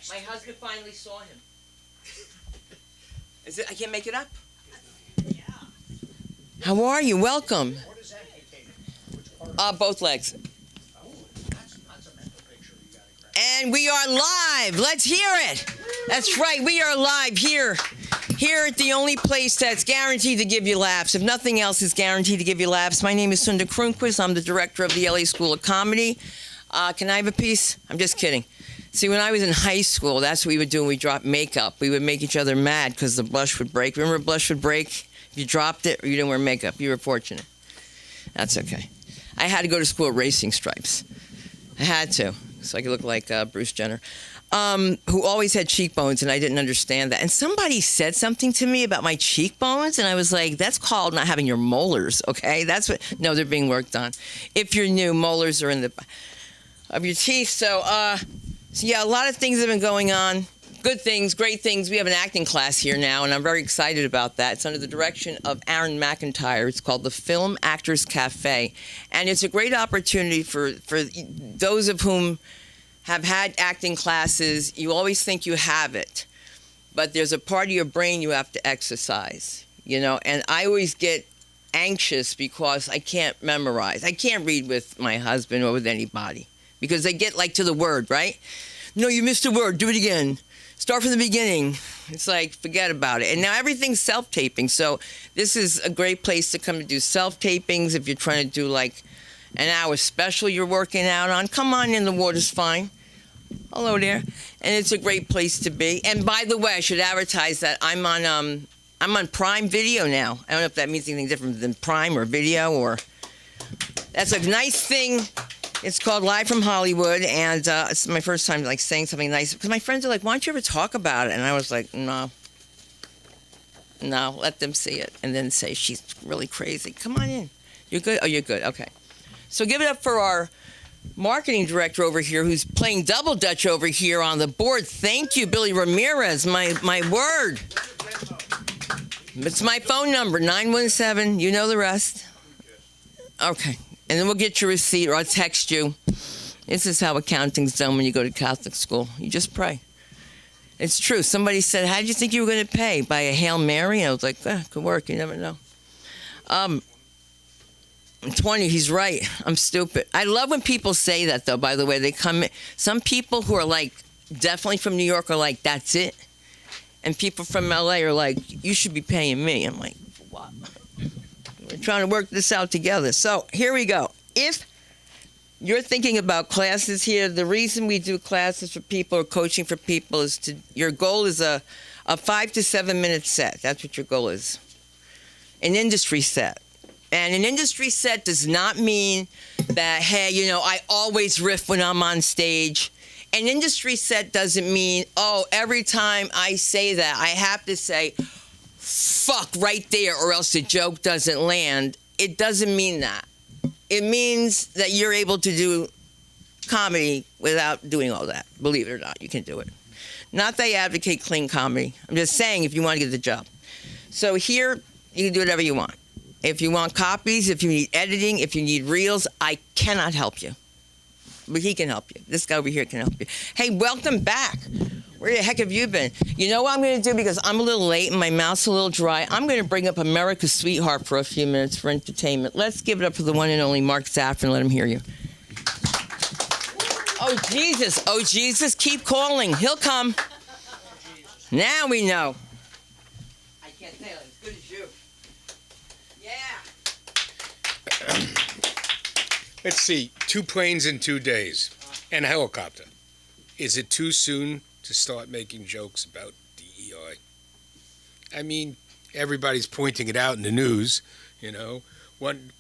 My husband finally saw him. Is it? I can't make it up. Yeah. How are you? Welcome. What is amputated? Which part? Both legs. Oh, that's a mental picture you gotta grab. And we are live. Let's hear it. That's right. We are live here at the only place that's guaranteed to give you laughs. If nothing else is guaranteed to give you laughs. My name is Sunda Kronquist. I'm the director of the LA School of Comedy. Can I have a piece? I'm just kidding. See, when I was in high school, that's what we would do when we dropped makeup. We would make each other mad because the blush would break. Remember blush would break? If you dropped it or you didn't wear makeup, you were fortunate. That's okay. I had to go to school at Racing Stripes. I had to, so I could look like Bruce Jenner, who always had cheekbones, and I didn't understand that. And somebody said something to me about my cheekbones, and I was like, that's called not having your molars, okay? That's what, no, they're being worked on. If you're new, molars are in the, of your teeth. So yeah, a lot of things have been going on. Good things, great things. We have an acting class here now, and I'm very excited about that. It's under the direction of Aaron McIntyre. It's called the Film Actors Cafe, and it's a great opportunity for those of whom have had acting classes. You always think you have it, but there's a part of your brain you have to exercise, you know, and I always get anxious because I can't memorize. I can't read with my husband or with anybody because they get like to the word, right? No, you missed a word. Do it again. Start from the beginning. It's like, forget about it. And now everything's self-taping. So this is a great place to come and do self-tapings. If you're trying to do like an hour special you're working out on, come on in, the water's fine. Hello there. And it's a great place to be. And by the way, I should advertise that I'm on Prime Video now. I don't know if that means anything different than Prime or Video or... That's a nice thing. It's called Live from Hollywood, and it's my first time like saying something nice because my friends are like, "Why don't you ever talk about it?" And I was like, "No, let them see it, and then say she's really crazy. Come on in. You're good. Oh, you're good. Okay." So give it up for our marketing director over here, who's playing double dutch over here on the board. Thank you, Billy Ramirez. My word. It's my phone number, 917. You know the rest. Okay. And then we'll get your receipt, or I'll text you. This is how accounting's done when you go to Catholic school. You just pray. It's true. Somebody said, how did you think you were going to pay? By a Hail Mary? And I was like, could work. You never know. 20, he's right. I'm stupid. I love when people say that, though, by the way. They come in. Some people who are, like, definitely from New York are like, that's it. And people from L.A. are like, you should be paying me. I'm like, what? We're trying to work this out together. So here we go. If you're thinking about classes here, the reason we do classes for people or coaching for people is your goal is a 5 to 7 minute set. That's what your goal is. An industry set. And an industry set does not mean that, hey, you know, I always riff when I'm on stage. An industry set doesn't mean, oh, every time I say that, I have to say, fuck right there or else the joke doesn't land. It doesn't mean that. It means that you're able to do comedy without doing all that. Believe it or not, you can do it. Not that I advocate clean comedy. I'm just saying if you want to get the job. So here, you can do whatever you want. If you want copies, if you need editing, if you need reels, I cannot help you. But he can help you. This guy over here can help you. Hey, welcome back. Where the heck have you been? You know what I'm going to do? Because I'm a little late and my mouth's a little dry, I'm going to bring up America's Sweetheart for a few minutes for entertainment. Let's give it up for the one and only Mark Saffron. Let him hear you. Oh, Jesus. Oh, Jesus. Keep calling. He'll come. Now we know. I can't say it as good as you. Yeah. Let's see. 2 planes in 2 days. And a helicopter. Is it too soon to start making jokes about DEI? I mean, everybody's pointing it out in the news, you know. When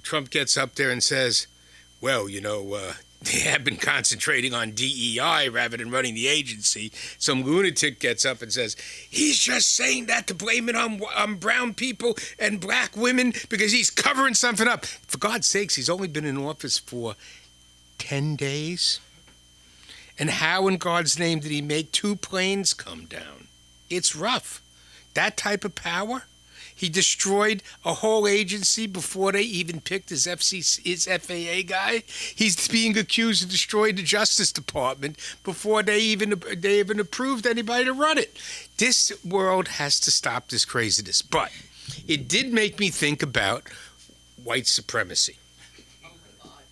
Trump gets up there and says, well, you know, they have been concentrating on DEI rather than running the agency. Some lunatic gets up and says, he's just saying that to blame it on brown people and black women because he's covering something up. For God's sakes, he's only been in office for 10 days. And how in God's name did he make 2 planes come down? It's rough. That type of power? He destroyed a whole agency before they even picked his FAA guy. He's being accused of destroying the Justice Department before they even approved anybody to run it. This world has to stop this craziness. But it did make me think about white supremacy.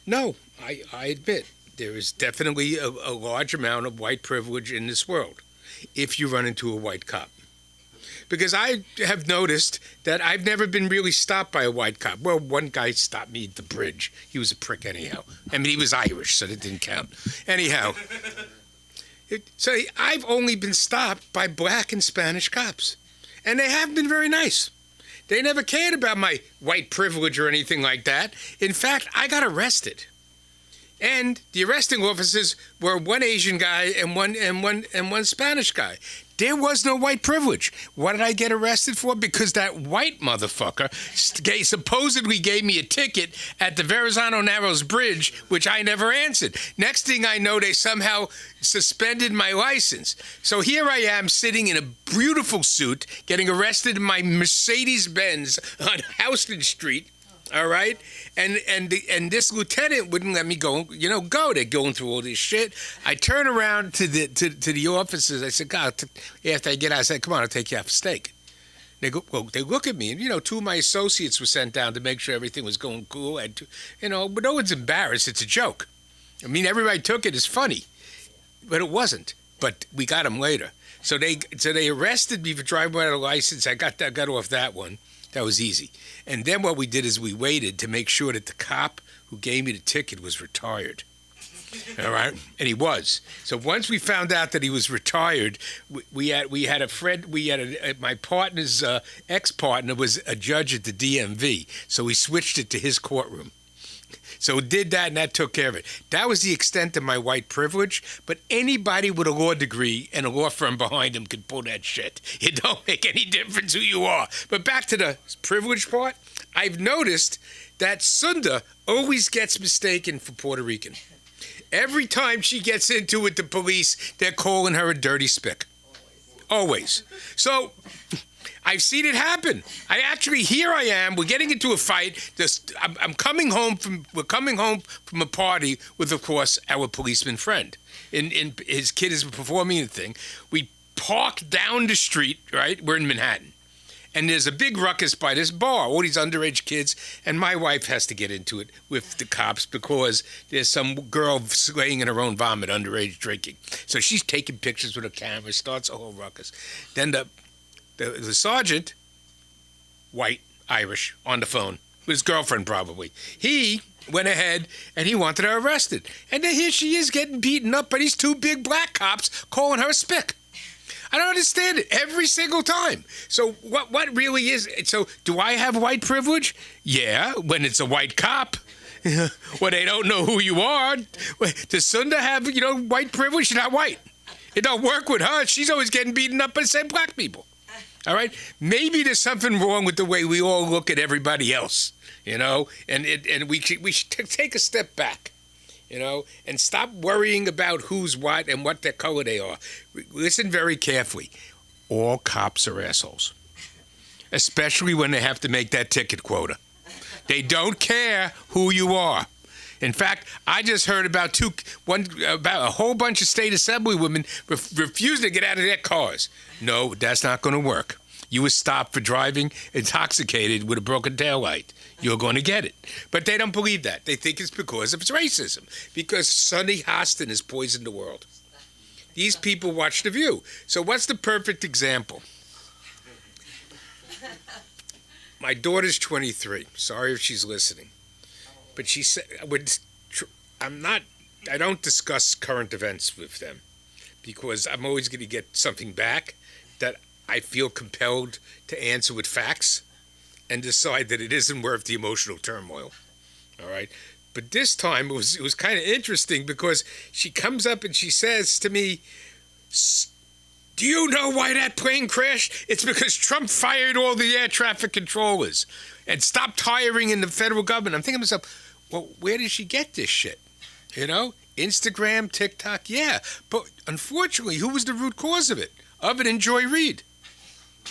No, I admit there is definitely a large amount of white privilege in this world if you run into a white cop. Because I have noticed that I've never been really stopped by a white cop. Well, one guy stopped me at the bridge. He was a prick anyhow. I mean, he was Irish, so that didn't count. Anyhow, so I've only been stopped by black and Spanish cops. And they have been very nice. They never cared about my white privilege or anything like that. In fact, I got arrested. And the arresting officers were one Asian guy and one Spanish guy. There was no white privilege. What did I get arrested for? Because that white motherfucker supposedly gave me a ticket at the Verrazano Narrows Bridge, which I never answered. Next thing I know, they somehow suspended my license. So here I am sitting in a beautiful suit, getting arrested in my Mercedes-Benz on Houston Street. All right, and this lieutenant wouldn't let me go. Go. They're going through all this shit. I turn around to the officers. I said, God, after I get out, I said, come on, I'll take you out for steak. They go. Well, they look at me, and two of my associates were sent down to make sure everything was going cool. And but no one's embarrassed. It's a joke. I mean, everybody took it as funny, but it wasn't. But we got them later. So they arrested me for driving without a license. I got off that one. That was easy. And then what we did is we waited to make sure that the cop who gave me the ticket was retired. All right? And he was. So once we found out that he was retired, we had a friend, my partner's ex-partner was a judge at the DMV. So we switched it to his courtroom. So did that, and that took care of it. That was the extent of my white privilege, but anybody with a law degree and a law firm behind him could pull that shit. It don't make any difference who you are. But back to the privilege part, I've noticed that Sunda always gets mistaken for Puerto Rican. Every time she gets into it with the police, they're calling her a dirty spick. Always. So I've seen it happen. Here I am. We're getting into a fight. We're coming home from a party with, of course, our policeman friend. And his kid is performing the thing. We park down the street, right? We're in Manhattan. And there's a big ruckus by this bar, all these underage kids. And my wife has to get into it with the cops because there's some girl slaying in her own vomit, underage drinking. So she's taking pictures with her camera, starts a whole ruckus. Then the sergeant, white, Irish, on the phone, with his girlfriend probably. He went ahead and he wanted her arrested. And then here she is getting beaten up by these two big black cops calling her a spick. I don't understand it every single time. So what really is it? So do I have white privilege? Yeah, when it's a white cop. Well, they don't know who you are. Does Sunda have, white privilege? She's not white. It don't work with her. She's always getting beaten up by the same black people. All right? Maybe there's something wrong with the way we all look at everybody else, and we should take a step back, and stop worrying about who's what and what their color they are. Listen very carefully. All cops are assholes, especially when they have to make that ticket quota. They don't care who you are. In fact, I just heard about a whole bunch of state assemblywomen refusing to get out of their cars. No, that's not going to work. You were stopped for driving intoxicated with a broken taillight. You're going to get it. But they don't believe that. They think it's because of racism. Because Sonny Hostin has poisoned the world. These people watch The View. So what's the perfect example? My daughter's 23. Sorry if she's listening. But she said, I don't discuss current events with them because I'm always going to get something back that I feel compelled to answer with facts and decide that it isn't worth the emotional turmoil. All right. But this time it was kind of interesting because she comes up and she says to me, do you know why that plane crashed? It's because Trump fired all the air traffic controllers and stopped hiring in the federal government. I'm thinking to myself, well, where did she get this shit? Instagram, TikTok, yeah. But unfortunately, who was the root cause of it? Other than Joy Reid?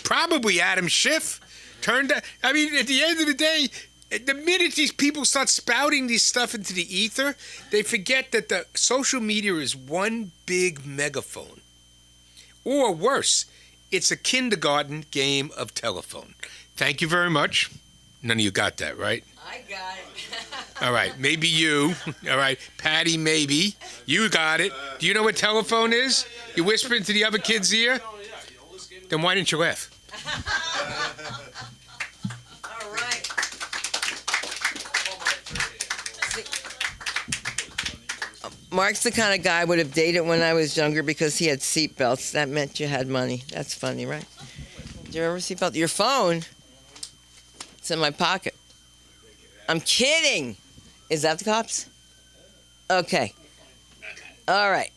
Probably Adam Schiff. Turn down. I mean, at the end of the day, the minute these people start spouting these stuff into the ether, they forget that the social media is one big megaphone. Or worse, it's a kindergarten game of telephone. Thank you very much. None of you got that, right? I got it. All right, maybe you. All right, Patty, maybe. You got it. Do you know what telephone is? You whisper into the other kid's ear? Then why didn't you laugh? All right. Mark's the kind of guy I would have dated when I was younger because he had seatbelts. That meant you had money. That's funny, right? Do you remember seatbelt? Your phone? It's in my pocket. I'm kidding. Is that the cops? Okay. All right.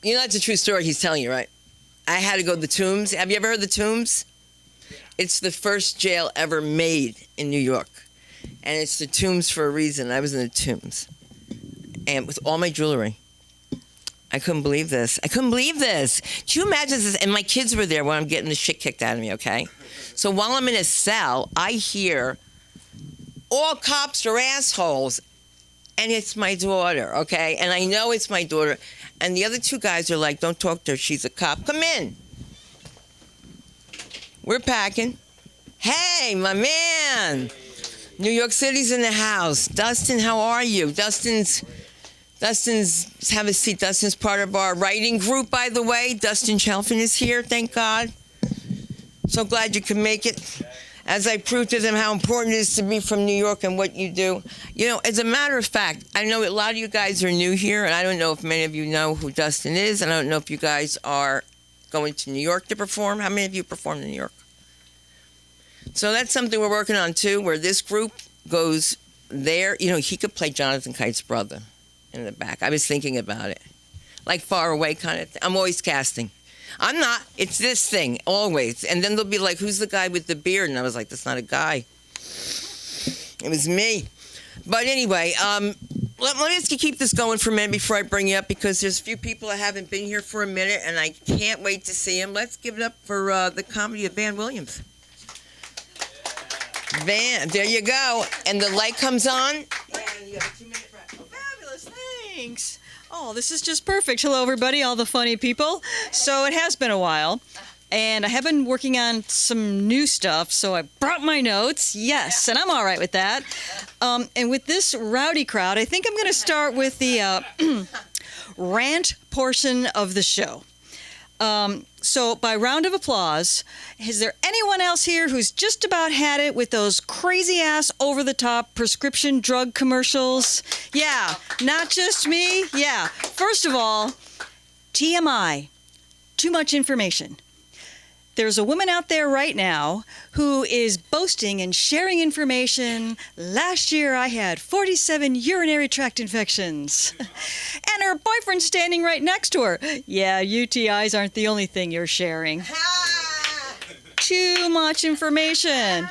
You know that's a true story he's telling you, right? I had to go to the Tombs. Have you ever heard of the Tombs? It's the first jail ever made in New York. And it's the Tombs for a reason. I was in the Tombs. And with all my jewelry. I couldn't believe this. I couldn't believe this. Do you imagine this? And my kids were there when I'm getting the shit kicked out of me, okay? So while I'm in a cell, I hear all cops are assholes. And it's my daughter, okay? And I know it's my daughter. And the other two guys are like, don't talk to her. She's a cop. Come in. We're packing. Hey, my man. New York City's in the house. Dustin, how are you? Dustin's have a seat. Dustin's part of our writing group, by the way. Dustin Chelfin is here, thank God. So glad you could make it. As I proved to them how important it is to be from New York and what you do. You know, as a matter of fact, I know a lot of you guys are new here, and I don't know if many of you know who Dustin is, and I don't know if you guys are going to New York to perform. How many of you performed in New York? So that's something we're working on, too, where this group goes there. You know, he could play Jonathan Kite's brother in the back. I was thinking about it. Like far away kind of thing. I'm always casting. I'm not. It's this thing, always. And then they'll be like, who's the guy with the beard? And I was like, that's not a guy. It was me. But anyway, let me just keep this going for a minute before I bring you up, because there's a few people that haven't been here for a minute, and I can't wait to see them. Let's give it up for the comedy of Van Williams. Van, there you go. And the light comes on. And you have a 2-minute break. Fabulous, thanks. Oh, this is just perfect. Hello, everybody, all the funny people. So it has been a while, and I have been working on some new stuff, so I brought my notes. Yes, and I'm all right with that. And with this rowdy crowd, I think I'm going to start with the rant portion of the show. So by round of applause, is there anyone else here who's just about had it with those crazy-ass, over-the-top prescription drug commercials? Yeah, not just me. Yeah. First of all, TMI, too much information. There's a woman out there right now who is boasting and sharing information. Last year I had 47 urinary tract infections. And her boyfriend's standing right next to her. Yeah, UTIs aren't the only thing you're sharing. Too much information.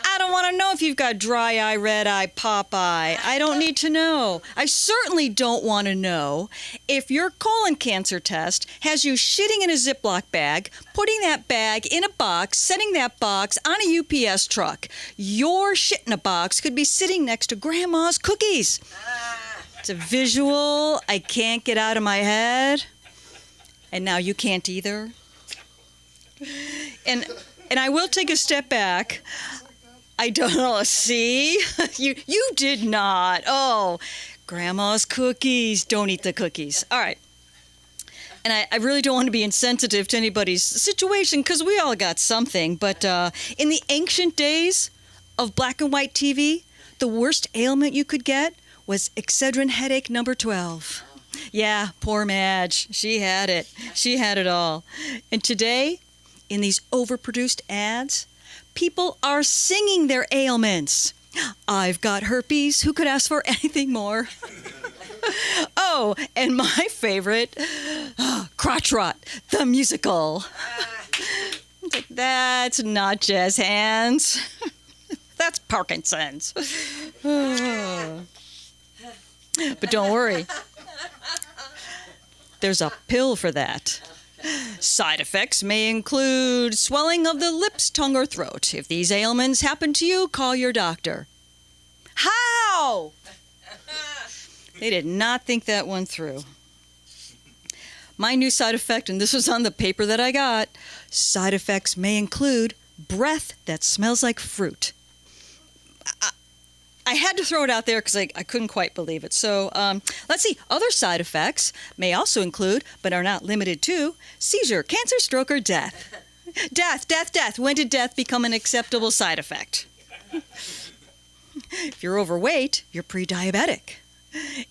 I don't want to know if you've got dry eye, red eye, pop eye. I don't need to know. I certainly don't want to know if your colon cancer test has you shitting in a Ziploc bag, putting that bag in a box, sending that box on a UPS truck. Your shit in a box could be sitting next to Grandma's cookies. It's a visual I can't get out of my head. And now you can't either. And I will take a step back. I don't know. See? You did not. Oh, Grandma's cookies. Don't eat the cookies. All right. And I really don't want to be insensitive to anybody's situation, because we all got something. But in the ancient days of black and white TV, the worst ailment you could get was Excedrin headache number 12. Yeah, poor Madge. She had it. She had it all. And today, in these overproduced ads, people are singing their ailments. I've got herpes. Who could ask for anything more? Oh, and my favorite, Crotch Rot, the musical. That's not jazz hands. That's Parkinson's. But don't worry. There's a pill for that. Side effects may include swelling of the lips, tongue, or throat. If these ailments happen to you, call your doctor. How? They did not think that one through. My new side effect, and this was on the paper that I got, side effects may include breath that smells like fruit. I had to throw it out there because I couldn't quite believe it. So let's see. Other side effects may also include, but are not limited to, seizure, cancer, stroke, or death. Death. When did death become an acceptable side effect? If you're overweight, you're pre-diabetic.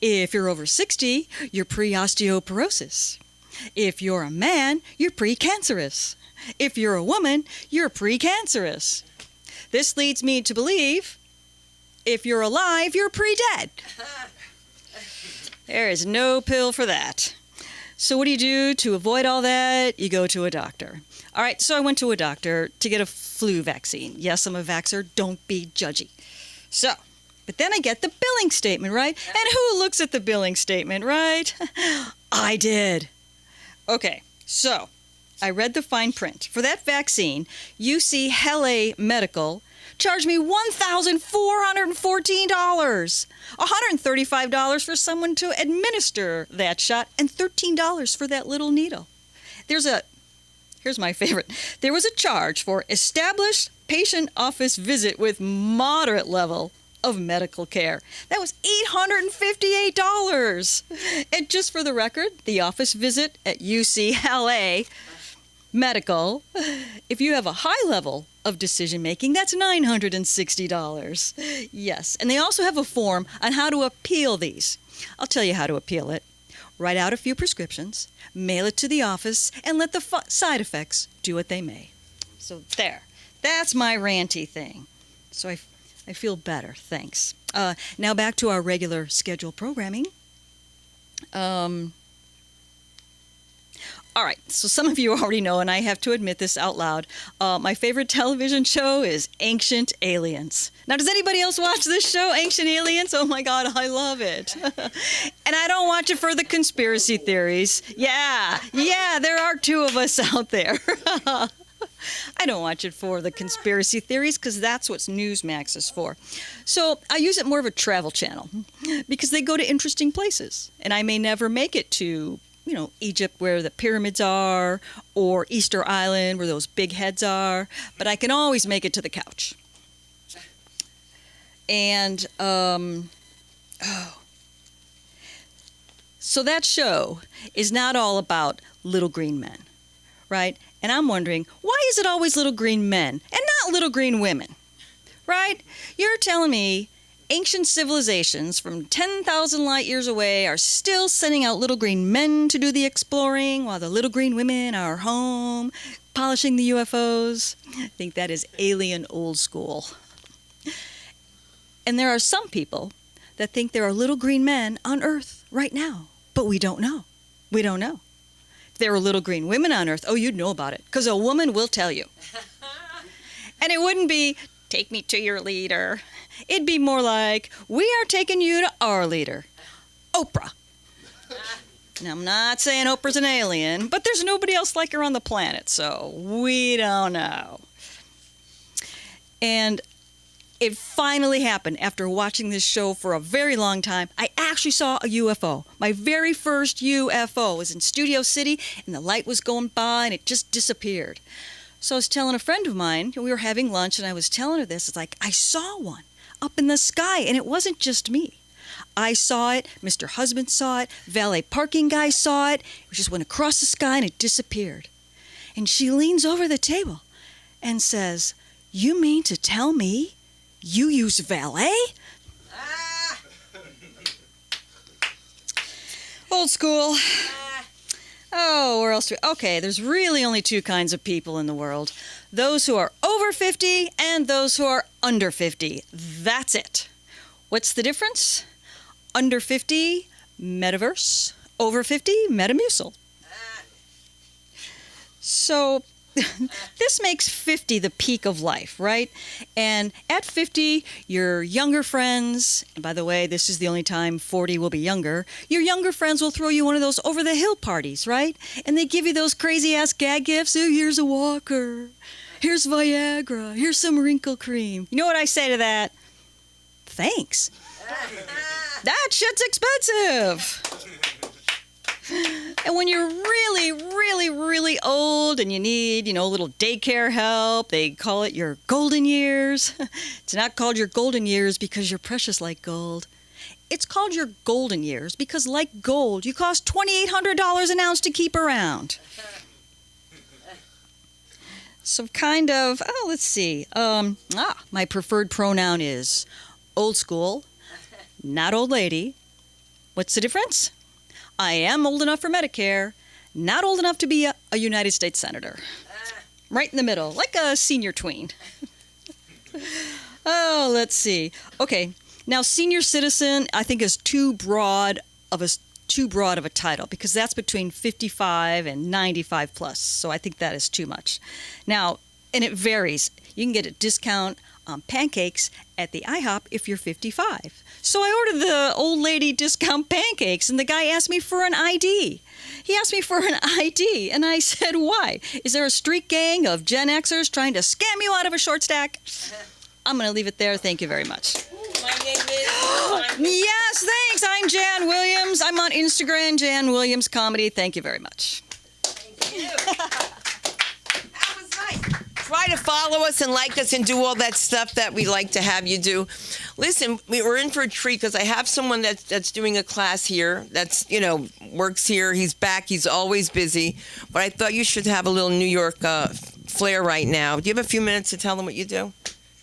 If you're over 60, you're pre-osteoporosis. If you're a man, you're pre-cancerous. If you're a woman, you're pre-cancerous. This leads me to believe if you're alive, you're pre-dead. There is no pill for that. So what do you do to avoid all that? You go to a doctor. All right, so I went to a doctor to get a flu vaccine. Yes, I'm a vaxxer. Don't be judgy. So, but then I get the billing statement, right? And who looks at the billing statement, right? I did. Okay, so I read the fine print. For that vaccine, UC LA Medical charged me $1,414, $135 for someone to administer that shot, and $13 for that little needle. Here's my favorite. There was a charge for established patient office visit with moderate level of medical care. That was $858. And just for the record, the office visit at UCLA Medical, if you have a high level of decision making, that's $960. Yes, and they also have a form on how to appeal these. I'll tell you how to appeal it. Write out a few prescriptions, mail it to the office, and let the side effects do what they may. So there, that's my ranty thing. So I feel better, thanks. Now back to our regular scheduled programming. All right, so some of you already know, and I have to admit this out loud, my favorite television show is Ancient Aliens. Now, does anybody else watch this show, Ancient Aliens? Oh my God, I love it. And I don't watch it for the conspiracy theories. Yeah, there are two of us out there. I don't watch it for the conspiracy theories because that's what Newsmax is for. So I use it more of a travel channel because they go to interesting places, and I may never make it to Egypt where the pyramids are, or Easter Island where those big heads are, but I can always make it to the couch. And, so that show is not all about little green men, right? And I'm wondering, why is it always little green men and not little green women, right? You're telling me ancient civilizations from 10,000 light years away are still sending out little green men to do the exploring while the little green women are home polishing the UFOs. I think that is alien old school. And there are some people that think there are little green men on Earth right now, but we don't know. We don't know. If there were little green women on Earth, oh, you'd know about it, because a woman will tell you. And it wouldn't be, take me to your leader. It'd be more like, we are taking you to our leader, Oprah. Now, I'm not saying Oprah's an alien, but there's nobody else like her on the planet, so we don't know. And it finally happened after watching this show for a very long time. I actually saw a UFO. My very first UFO was in Studio City, and the light was going by, and it just disappeared. So I was telling a friend of mine, we were having lunch, and I was telling her this. It's like, I saw one up in the sky, and it wasn't just me. I saw it, Mr. Husband saw it, valet parking guy saw it. It just went across the sky, and it disappeared. And she leans over the table and says, you mean to tell me you use valet? Old school. Oh, where else do we... Okay, there's really only two kinds of people in the world. Those who are over 50 and those who are under 50. That's it. What's the difference? Under 50, metaverse. Over 50, Metamucil. So this makes 50 the peak of life, right? And at 50, your younger friends, and by the way, this is the only time 40 will be younger, your younger friends will throw you one of those over-the-hill parties, right? And they give you those crazy-ass gag gifts. Oh, here's a walker. Here's Viagra. Here's some wrinkle cream. You know what I say to that? Thanks. That shit's expensive. And when you're really, really, really old and you need, a little daycare help, they call it your golden years. It's not called your golden years because you're precious like gold. It's called your golden years because, like gold, you cost $2,800 an ounce to keep around. So let's see. My preferred pronoun is old school, not old lady. What's the difference? I am old enough for Medicare, not old enough to be a United States Senator. Right in the middle, like a senior tween. Oh, let's see. Okay, now senior citizen I think is too broad of a title because that's between 55 and 95 plus. So I think that is too much. Now, and it varies. You can get a discount on pancakes at the IHOP if you're 55. So I ordered the old lady discount pancakes, and the guy asked me for an ID. He asked me for an ID, and I said, why? Is there a street gang of Gen Xers trying to scam you out of a short stack? I'm going to leave it there. Thank you very much. My name is... Yes, thanks. I'm Jan Williams. I'm on Instagram, Jan Williams Comedy. Thank you very much. Thank you. That was nice. Try to follow us and like us and do all that stuff that we like to have you do. Listen, we're in for a treat because I have someone that's doing a class here that's, works here. He's back. He's always busy. But I thought you should have a little New York flair right now. Do you have a few minutes to tell them what you do?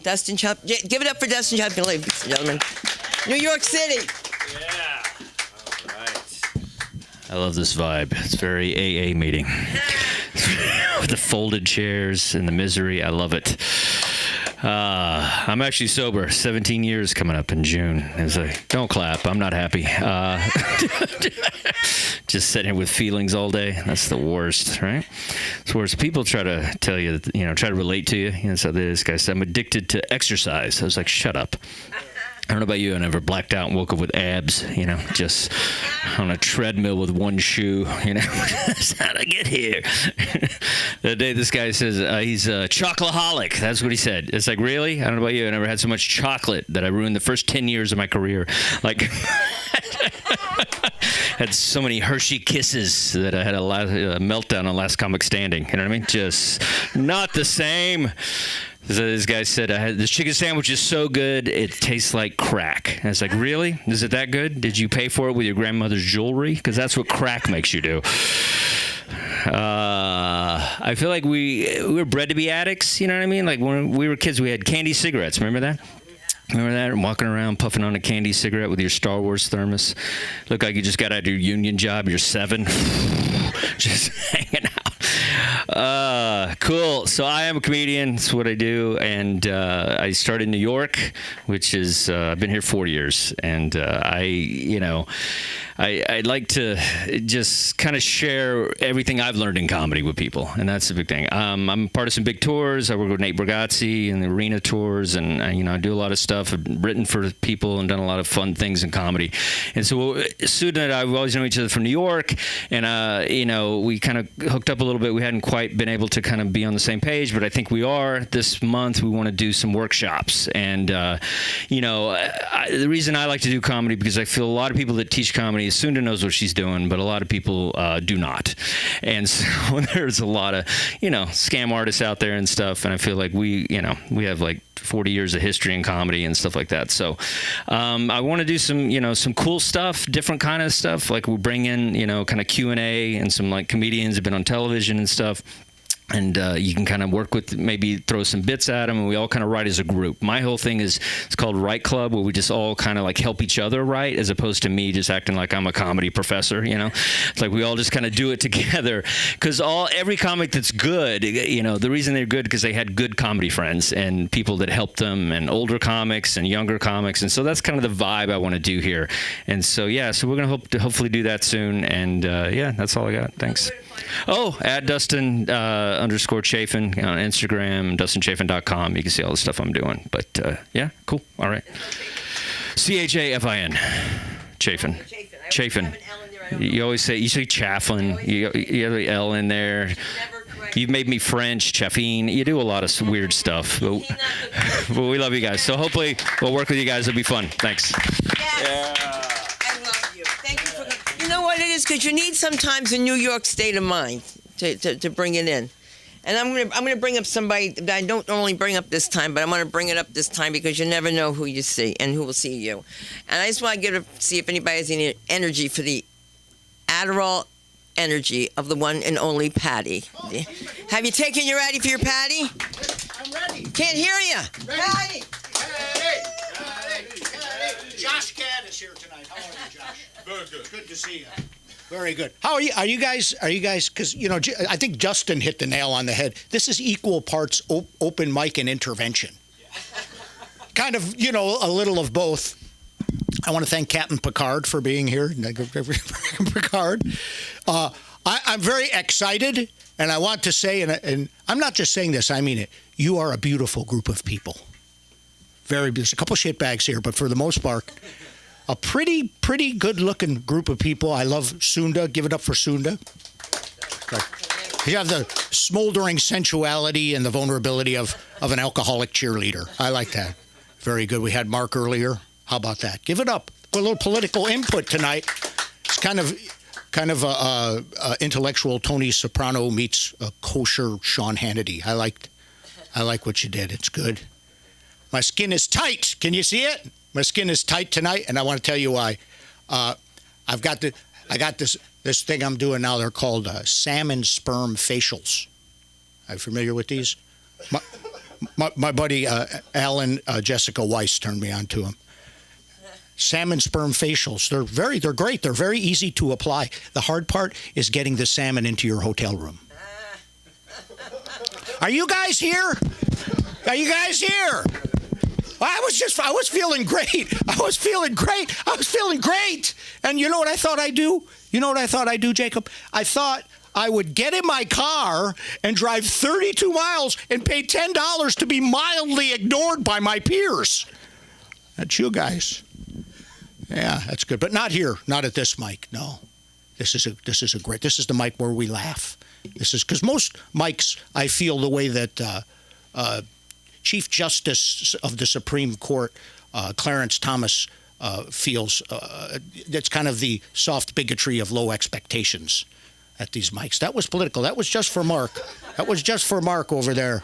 Dustin Chubb. Give it up for Dustin Chubb, ladies and gentlemen. New York City. Yeah. All right. I love this vibe. It's very AA meeting. With the folded chairs and the misery. I love it. I'm actually sober. 17 years coming up in June. It's like, don't clap. I'm not happy. Just sitting here with feelings all day. That's the worst, right? It's the worst. People try to tell you, try to relate to you. So this guy said, I'm addicted to exercise. I was like, shut up. I don't know about you, I never blacked out and woke up with abs, just on a treadmill with one shoe, That's how'd I get here? The day this guy says he's a chocoholic, that's what he said. It's like, really? I don't know about you, I never had so much chocolate that I ruined the first 10 years of my career. Like, had so many Hershey Kisses that I had a meltdown on Last Comic Standing, you know what I mean? Just not the same. This guy said, this chicken sandwich is so good, it tastes like crack. And it's like, really? Is it that good? Did you pay for it with your grandmother's jewelry? Because that's what crack makes you do. I feel like we were bred to be addicts, you know what I mean? Like when we were kids, we had candy cigarettes. Remember that? Remember that? And walking around puffing on a candy cigarette with your Star Wars thermos. Look like you just got out of your union job. You're 7. Just hanging out. Cool. So I am a comedian. That's what I do. And I started in New York, which is, I've been here 4 years. And I'd like to just kind of share everything I've learned in comedy with people. And that's the big thing. I'm part of some big tours. I work with Nate Bargatze and the arena tours. And, I do a lot of stuff. I've written for people and done a lot of fun things in comedy. And so Susan and I, we've always known each other from New York. And, we kind of hooked up a little bit. We hadn't quite been able to kind of be on the same page, but I think we are. This month, we want to do some workshops. And, the reason I like to do comedy, because I feel a lot of people that teach comedy, Sunda knows what she's doing, but a lot of people do not. And so there's a lot of, scam artists out there and stuff. And I feel like we have like 40 years of history in comedy and stuff like that. So I want to do some cool stuff, different kind of stuff. Like we bring in, kind of Q&A and some like comedians have been on television and stuff. And you can kind of work with, maybe throw some bits at them, and we all kind of write as a group. My whole thing is, it's called Write Club, where we just all kind of like help each other write, as opposed to me just acting like I'm a comedy professor, It's like we all just kind of do it together. Because every comic that's good, the reason they're good, because they had good comedy friends and people that helped them, and older comics and younger comics. And so that's kind of the vibe I want to do here. And so, so we're going to hopefully do that soon. And, that's all I got. Thanks. Oh, at Dustin underscore Chafin on Instagram, DustinChafin.com. You can see all the stuff I'm doing. But yeah, cool. All right. CHAFIN. Chafin. Chafin. You always say Chaffin. You have the L in there. You've made me French, Chaffin. You do a lot of weird stuff. But we love you guys. So hopefully we'll work with you guys. It'll be fun. Thanks. Yes. I love you. Thank you for the, you know what it is? Because you need sometimes a New York state of mind to bring it in. And I'm gonna bring up somebody that I don't normally bring up this time, but I'm gonna bring it up this time because you never know who you see and who will see you. And I just want to see if anybody has any energy for the Adderall energy of the one and only Patty. Have you taken your Addy for your Patty? I'm ready. Can't hear you. Patty. Josh Gad is here tonight. How are you, Josh? Good. Good to see you. Very good. How are you? Are you guys? Because I think Justin hit the nail on the head. This is equal parts open mic and intervention. Kind of, a little of both. I want to thank Captain Picard for being here. Picard. I'm very excited, and I want to say, and I'm not just saying this, I mean it. You are a beautiful group of people. There's a couple shitbags here, but for the most part, a pretty good-looking group of people. I love Sunda. Give it up for Sunda. You have the smoldering sensuality and the vulnerability of an alcoholic cheerleader. I like that. Very good. We had Mark earlier. How about that? Give it up. A little political input tonight. It's kind of a intellectual Tony Soprano meets a kosher Sean Hannity. I like what you did. It's good. My skin is tight. Can you see it? My skin is tight tonight, and I want to tell you why. I got this thing I'm doing now. They're called salmon sperm facials. Are you familiar with these? My buddy Alan Jessica Weiss turned me on to them. Salmon sperm facials. They're great. They're very easy to apply. The hard part is getting the salmon into your hotel room. Are you guys here? Are you guys here? I was feeling great. I was feeling great. And you know what I thought I'd do? Jacob? I thought I would get in my car and drive 32 miles and pay $10 to be mildly ignored by my peers. That's you guys. Yeah, that's good. But not here. Not at this mic. No. This is the mic where we laugh. This is because most mics, I feel the way that Chief Justice of the Supreme Court, Clarence Thomas, feels. That's kind of the soft bigotry of low expectations at these mics. That was political. That was just for Mark. That was just for Mark over there.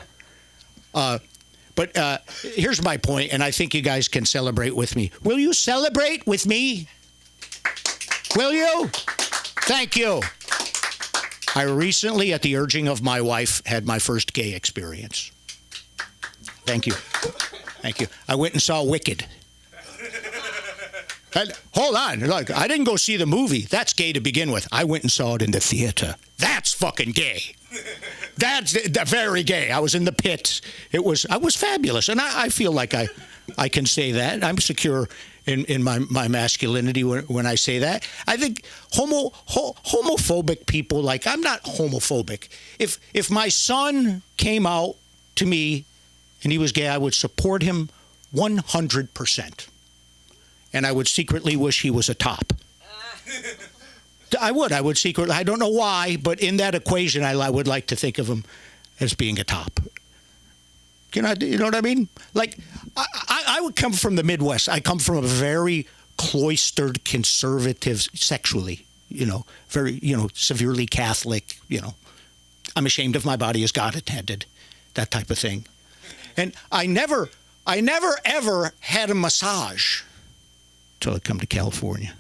But here's my point, and I think you guys can celebrate with me. Will you celebrate with me? Will you? Thank you. I recently, at the urging of my wife, had my first gay experience. Thank you. Thank you. I went and saw Wicked. Hold on. Look, I didn't go see the movie. That's gay to begin with. I went and saw it in the theater. That's fucking gay. That's very gay. I was in the pit. I was fabulous. And I feel like I can say that. I'm secure in my masculinity when I say that. I think homophobic people, like, I'm not homophobic. If my son came out to me and he was gay, I would support him 100%. And I would secretly wish he was a top. I would secretly. I don't know why, but in that equation, I would like to think of him as being a top. You know what I mean? Like, I would come from the Midwest. I come from a very cloistered, conservative, sexually, very, severely Catholic, I'm ashamed of my body as God intended, that type of thing. And I never ever had a massage until I come to California.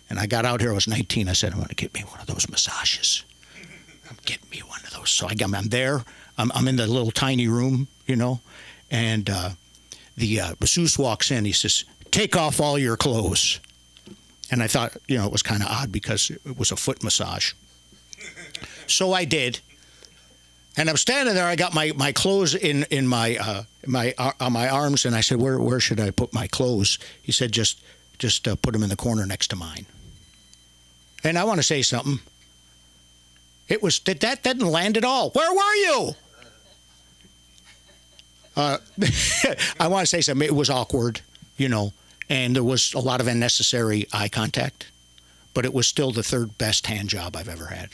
And I got out here, I was 19. I said, I'm going to get me one of those massages. I'm getting me one of those. So I'm there. I'm in the little tiny room, and the masseuse walks in. He says, take off all your clothes. And I thought, it was kind of odd because it was a foot massage. So I did. And I'm standing there. I got my clothes in my on my arms, and I said, "Where should I put my clothes?" He said, "Just put them in the corner next to mine." And I want to say something. That didn't land at all. Where were you? I want to say something. It was awkward, and there was a lot of unnecessary eye contact, but it was still the third best hand job I've ever had.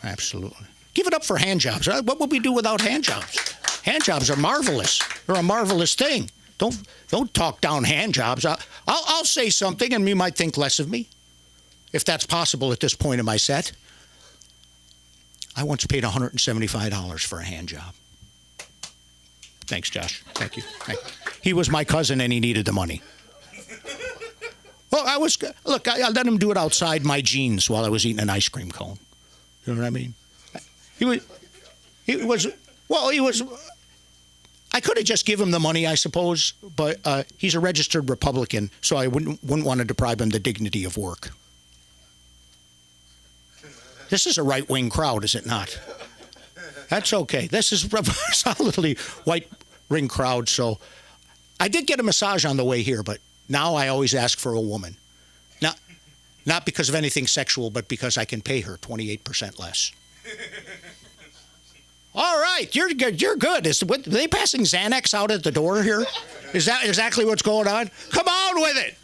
Absolutely. Give it up for hand jobs. What would we do without hand jobs? Hand jobs are marvelous. They're a marvelous thing. Don't talk down hand jobs. I'll say something, and you might think less of me, if that's possible at this point in my set. I once paid $175 for a hand job. Thanks, Josh. Thank you. He was my cousin, and he needed the money. Well, I let him do it outside my jeans while I was eating an ice cream cone. You know what I mean? I could have just given him the money, I suppose, but he's a registered Republican, so I wouldn't want to deprive him the dignity of work. This is a right-wing crowd, is it not? That's okay. This is a solidly white-ring crowd, so I did get a massage on the way here, but now I always ask for a woman. Not because of anything sexual, but because I can pay her 28% less. All right, you're good. You're good. Are they passing Xanax out at the door here? Is that exactly what's going on? Come on with it.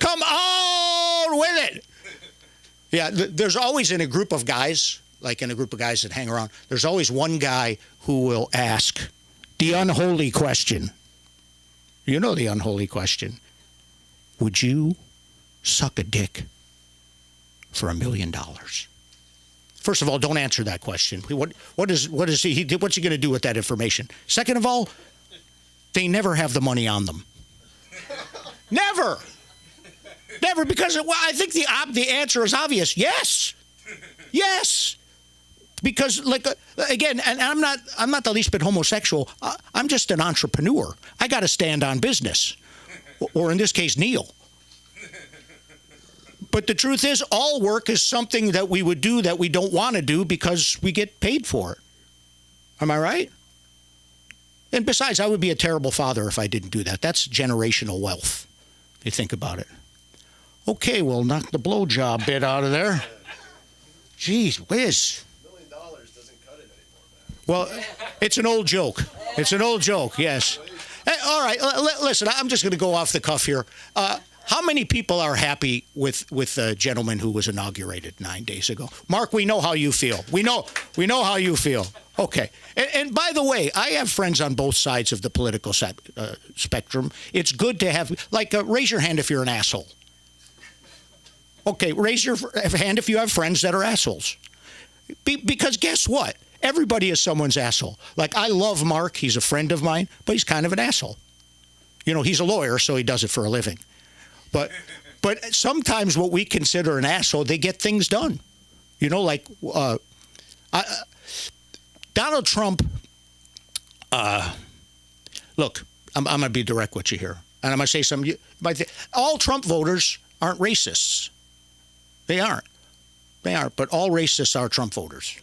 Come on with it. Yeah, there's always in a group of guys, like in a group of guys that hang around, there's always one guy who will ask the unholy question. You know the unholy question. Would you suck a dick for $1 million? First of all, don't answer that question. What's he going to do with that information? Second of all, they never have the money on them. Never, because I think the answer is obvious. Yes, because again, and I'm not the least bit homosexual. I'm just an entrepreneur. I got to stand on business, or in this case, kneel. But the truth is, all work is something that we would do that we don't want to do because we get paid for it. Am I right? And besides, I would be a terrible father if I didn't do that. That's generational wealth, if you think about it. Okay, we'll knock the blowjob bit out of there. Jeez whiz. $1 million doesn't cut it anymore, man. Well, it's an old joke. It's an old joke, yes. Hey, all right, listen, I'm just going to go off the cuff here. How many people are happy with the gentleman who was inaugurated 9 days ago? Mark, we know how you feel. We know how you feel. Okay. And by the way, I have friends on both sides of the political spectrum. It's good to have, raise your hand if you're an asshole. Okay, raise your hand if you have friends that are assholes. Because guess what? Everybody is someone's asshole. I love Mark. He's a friend of mine, but he's kind of an asshole. He's a lawyer, so he does it for a living. But sometimes what we consider an asshole, they get things done. Donald Trump, look, I'm going to be direct with you here. And I'm going to say something. All Trump voters aren't racists. They aren't. But all racists are Trump voters.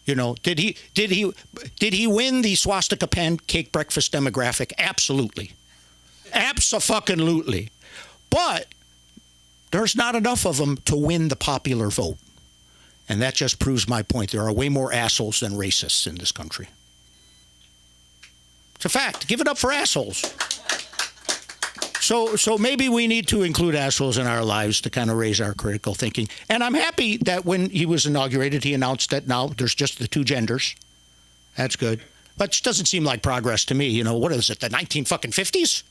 Did he win the swastika pancake breakfast demographic? Absolutely. Abso-fucking-lutely. But there's not enough of them to win the popular vote. And that just proves my point. There are way more assholes than racists in this country. It's a fact. Give it up for assholes. So maybe we need to include assholes in our lives to kind of raise our critical thinking. And I'm happy that when he was inaugurated, he announced that now there's just the two genders. That's good. But it doesn't seem like progress to me. What is it, the 1950s?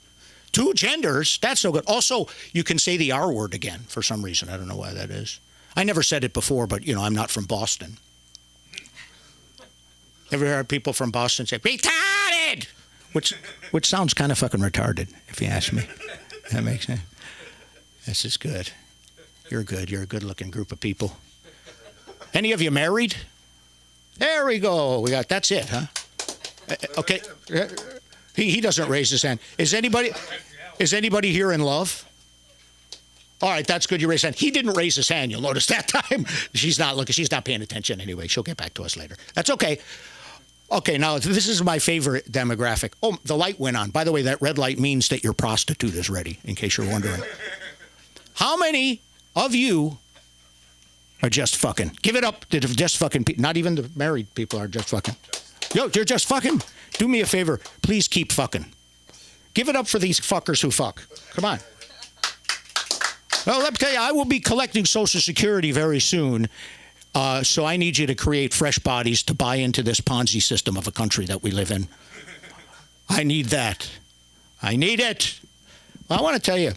Two genders, that's so good. Also, you can say the R word again for some reason. I don't know why that is. I never said it before, but, I'm not from Boston. Ever heard people from Boston say, retarded? Which sounds kind of fucking retarded, if you ask me. That makes sense. This is good. You're good. You're a good-looking group of people. Any of you married? There we go. That's it, huh? Okay. He doesn't raise his hand. Is anybody here in love? All right, that's good. You raised his hand. He didn't raise his hand. You'll notice that time. She's not looking. She's not paying attention anyway. She'll get back to us later. That's okay. Okay, now this is my favorite demographic. Oh, the light went on. By the way, that red light means that your prostitute is ready, in case you're wondering. How many of you are just fucking. Give it up to the just fucking people. Not even the married people are just fucking. Yo, you're just fucking. Do me a favor. Please keep fucking. Give it up for these fuckers who fuck. Come on. Well, let me tell you, I will be collecting Social Security very soon. So I need you to create fresh bodies to buy into this Ponzi system of a country that we live in. I need that. I need it. Well, I want to tell you,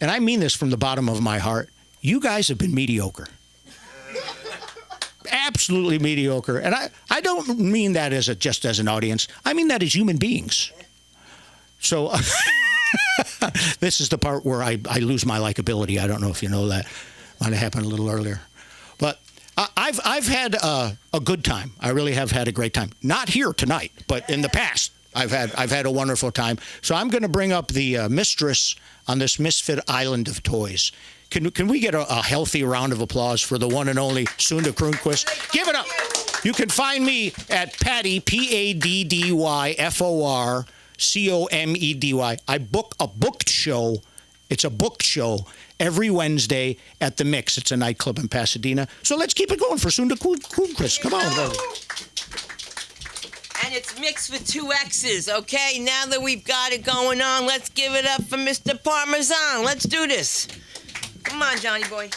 and I mean this from the bottom of my heart, you guys have been mediocre. Absolutely mediocre. And I don't mean that as just as an audience. I mean that as human beings. So this is the part where I lose my likability. I don't know if you know that. Might have happened a little earlier. But I've had a good time. I really have had a great time. Not here tonight, but in the past, I've had a wonderful time. So I'm going to bring up the mistress on this misfit island of toys. Can we get a healthy round of applause for the one and only Sunda Kronquist? Give it up. You can find me at Paddy, PADDYFORCOMEDY. I book a booked show. It's a booked show every Wednesday at The Mix. It's a nightclub in Pasadena. So let's keep it going for Sunda Kronquist. Come on, brother. And it's mixed with 2 X's, okay? Now that we've got it going on, let's give it up for Mr. Parmesan. Let's do this. Come on, Johnny boy.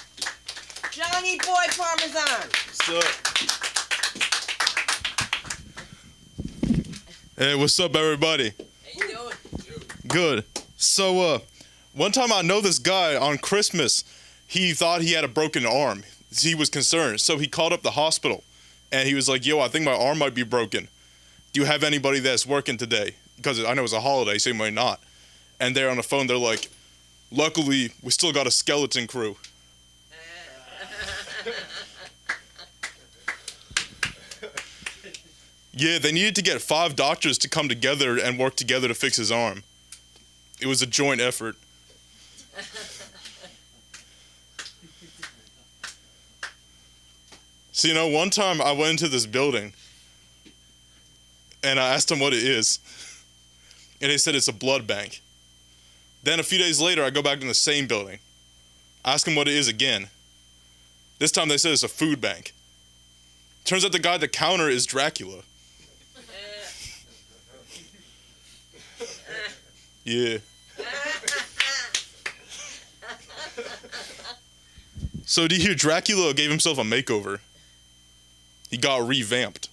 Johnny boy Parmesan. Hey, what's up, everybody? How you doing? Good. So, one time I know this guy on Christmas, he thought he had a broken arm. He was concerned, so he called up the hospital, and he was like, yo, I think my arm might be broken. Do you have anybody that's working today? Because I know it's a holiday, so you might not. And they're on the phone, they're like, luckily, we still got a skeleton crew. Yeah, they needed to get 5 doctors to come together and work together to fix his arm. It was a joint effort. So, one time I went into this building and I asked them what it is. And they said it's a blood bank. Then a few days later, I go back to the same building. Ask them what it is again. This time they said it's a food bank. Turns out the guy at the counter is Dracula. Yeah. So do you hear Dracula gave himself a makeover? He got revamped.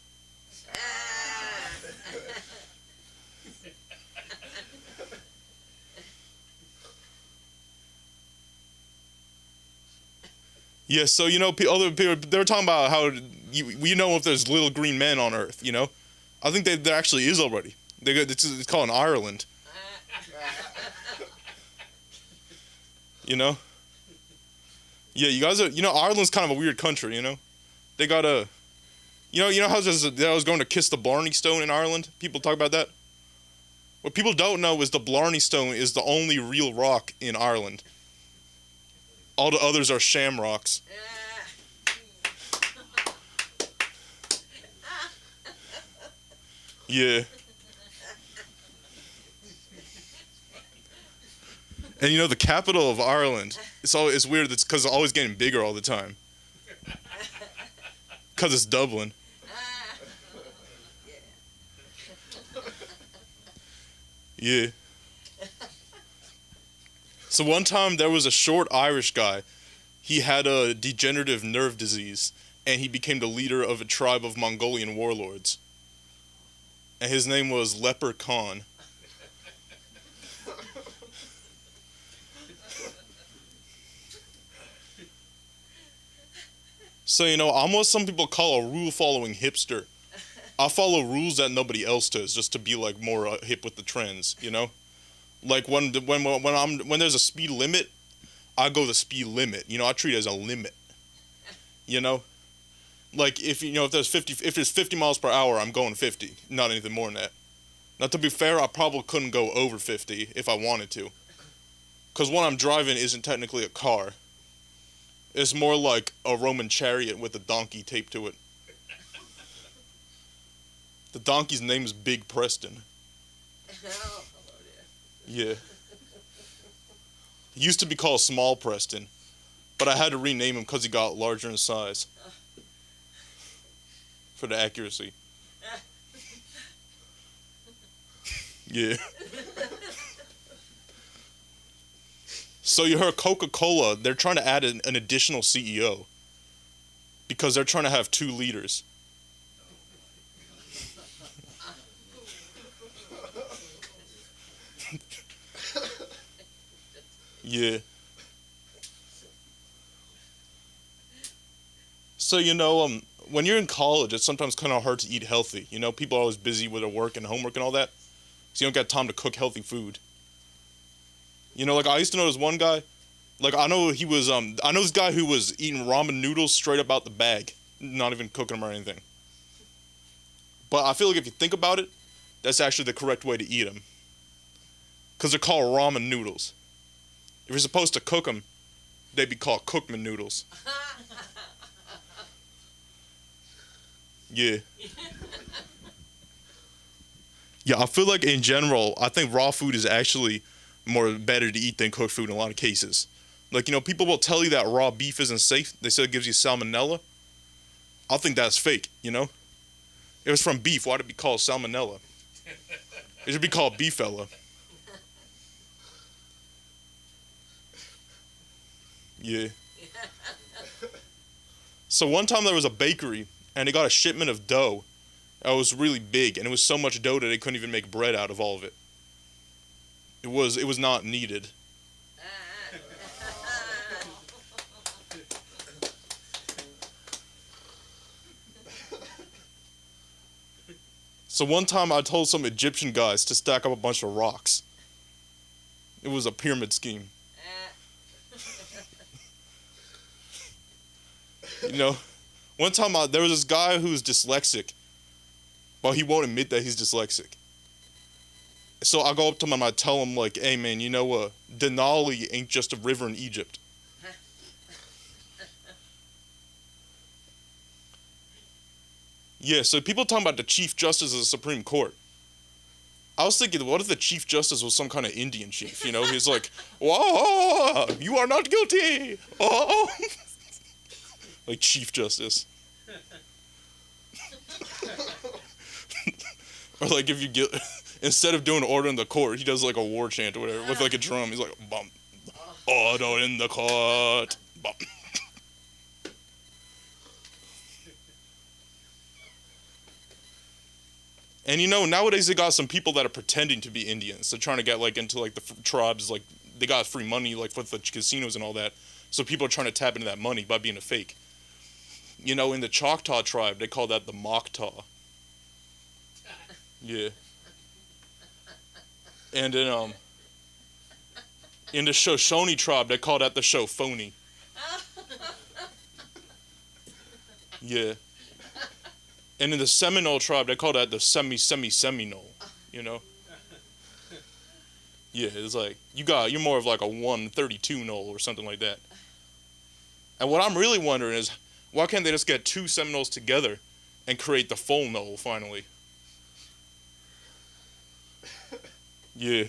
Yeah, so other people, they were talking about how you know if there's little green men on Earth, I think there actually is already. It's called an Ireland. Yeah, you guys are, Ireland's kind of a weird country, They got a, how I was going to kiss the Blarney Stone in Ireland? People talk about that. What people don't know is the Blarney Stone is the only real rock in Ireland. All the others are shamrocks. Yeah. And the capital of Ireland, it's weird, it's because it's always getting bigger all the time. Because it's Dublin. Yeah. So one time there was a short Irish guy. He had a degenerative nerve disease, and he became the leader of a tribe of Mongolian warlords. And his name was Leper Khan. So, I'm what some people call a rule-following hipster. I follow rules that nobody else does, just to be like more hip with the trends, Like when there's a speed limit, I go the speed limit. I treat it as a limit. Like if there's 50 miles per hour, I'm going 50, not anything more than that. Now to be fair, I probably couldn't go over 50 if I wanted to. Cause what I'm driving isn't technically a car. It's more like a Roman chariot with a donkey taped to it. The donkey's name is Big Preston. Yeah. It used to be called Small Preston, but I had to rename him because he got larger in size for the accuracy. Yeah. So you heard Coca-Cola, they're trying to add an additional CEO because they're trying to have 2 leaders. Yeah. So, when you're in college, it's sometimes kind of hard to eat healthy. People are always busy with their work and homework and all that. So you don't get time to cook healthy food. Like I used to know this one guy. Like I know this guy who was eating ramen noodles straight up out the bag, not even cooking them or anything. But I feel like if you think about it, that's actually the correct way to eat them. Because they're called ramen noodles. If you're supposed to cook them, they'd be called cookman noodles. Yeah. Yeah, I feel like in general, I think raw food is actually better to eat than cooked food in a lot of cases. Like, people will tell you that raw beef isn't safe. They say it gives you salmonella. I think that's fake, If it's from beef, why'd it be called salmonella? It should be called beefella. Yeah. So one time there was a bakery, and they got a shipment of dough. It was really big, and it was so much dough that they couldn't even make bread out of all of it. It was not needed. So one time I told some Egyptian guys to stack up a bunch of rocks. It was a pyramid scheme. One time there was this guy who's dyslexic, but he won't admit that he's dyslexic. So I go up to him and I tell him, like, hey man, Denali ain't just a river in Egypt. Yeah, so people talking about the Chief Justice of the Supreme Court. I was thinking, what if the Chief Justice was some kind of Indian chief? He's like, whoa, you are not guilty. Oh. Like Chief Justice. Or like if you get, instead of doing order in the court, he does like a war chant or whatever with like a drum. He's like, bum, order in the court. Bum. And nowadays they got some people that are pretending to be Indians. They're trying to get like into like the tribes, like they got free money like with the casinos and all that. So people are trying to tap into that money by being a fake. In the Choctaw tribe, they call that the Moctaw. Yeah. And in the Shoshone tribe, they call that the Shophony. Yeah. And in the Seminole tribe, they call that the Seminole, Yeah, it's like, you're more of like a 132 Knoll or something like that. And what I'm really wondering is, why can't they just get 2 Seminoles together and create the full Knoll finally? Yeah.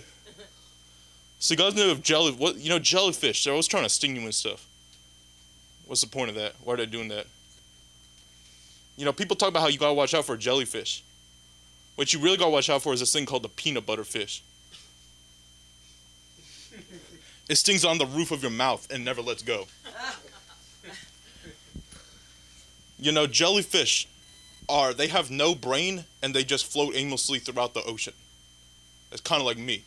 So you guys know if jellyfish, they're always trying to sting you and stuff. What's the point of that? Why are they doing that? People talk about how you gotta watch out for jellyfish. What you really gotta watch out for is this thing called the peanut butter fish. It stings on the roof of your mouth and never lets go. Jellyfish they have no brain and they just float aimlessly throughout the ocean. It's kind of like me.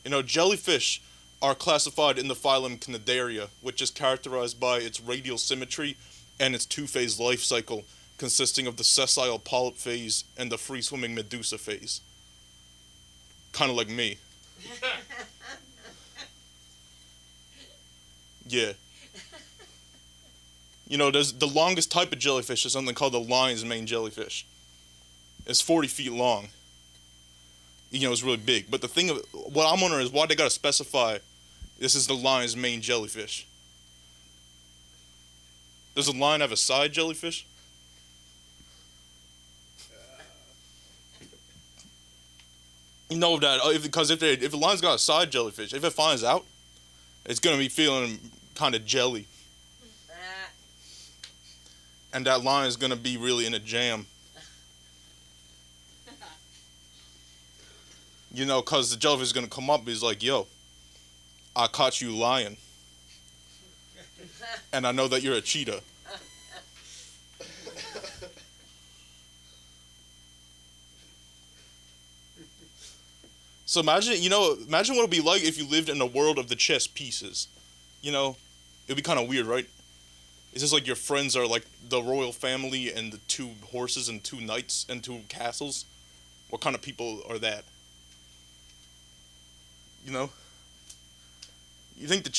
Jellyfish are classified in the phylum Cnidaria, which is characterized by its radial symmetry and its 2-phase life cycle, consisting of the sessile polyp phase and the free-swimming medusa phase. Kind of like me. Yeah. There's the longest type of jellyfish is something called the lion's mane jellyfish. It's 40 feet long. It's really big. But what I'm wondering is why they gotta specify this is the lion's mane jellyfish. Does a lion have a side jellyfish? Because if a lion's got a side jellyfish, if it finds out, It's gonna be feeling kind of jelly. And that line is gonna be really in a jam. You know, cause the jellyfish is gonna come up. He's like, "Yo, I caught you lying, and I know that you're a cheetah." So imagine what it'd be like if you lived in a world of the chess pieces. You know, it'd be kind of weird, right? It's just like your friends are like the royal family and the 2 horses and 2 knights and 2 castles. What kind of people are that? You know? You think the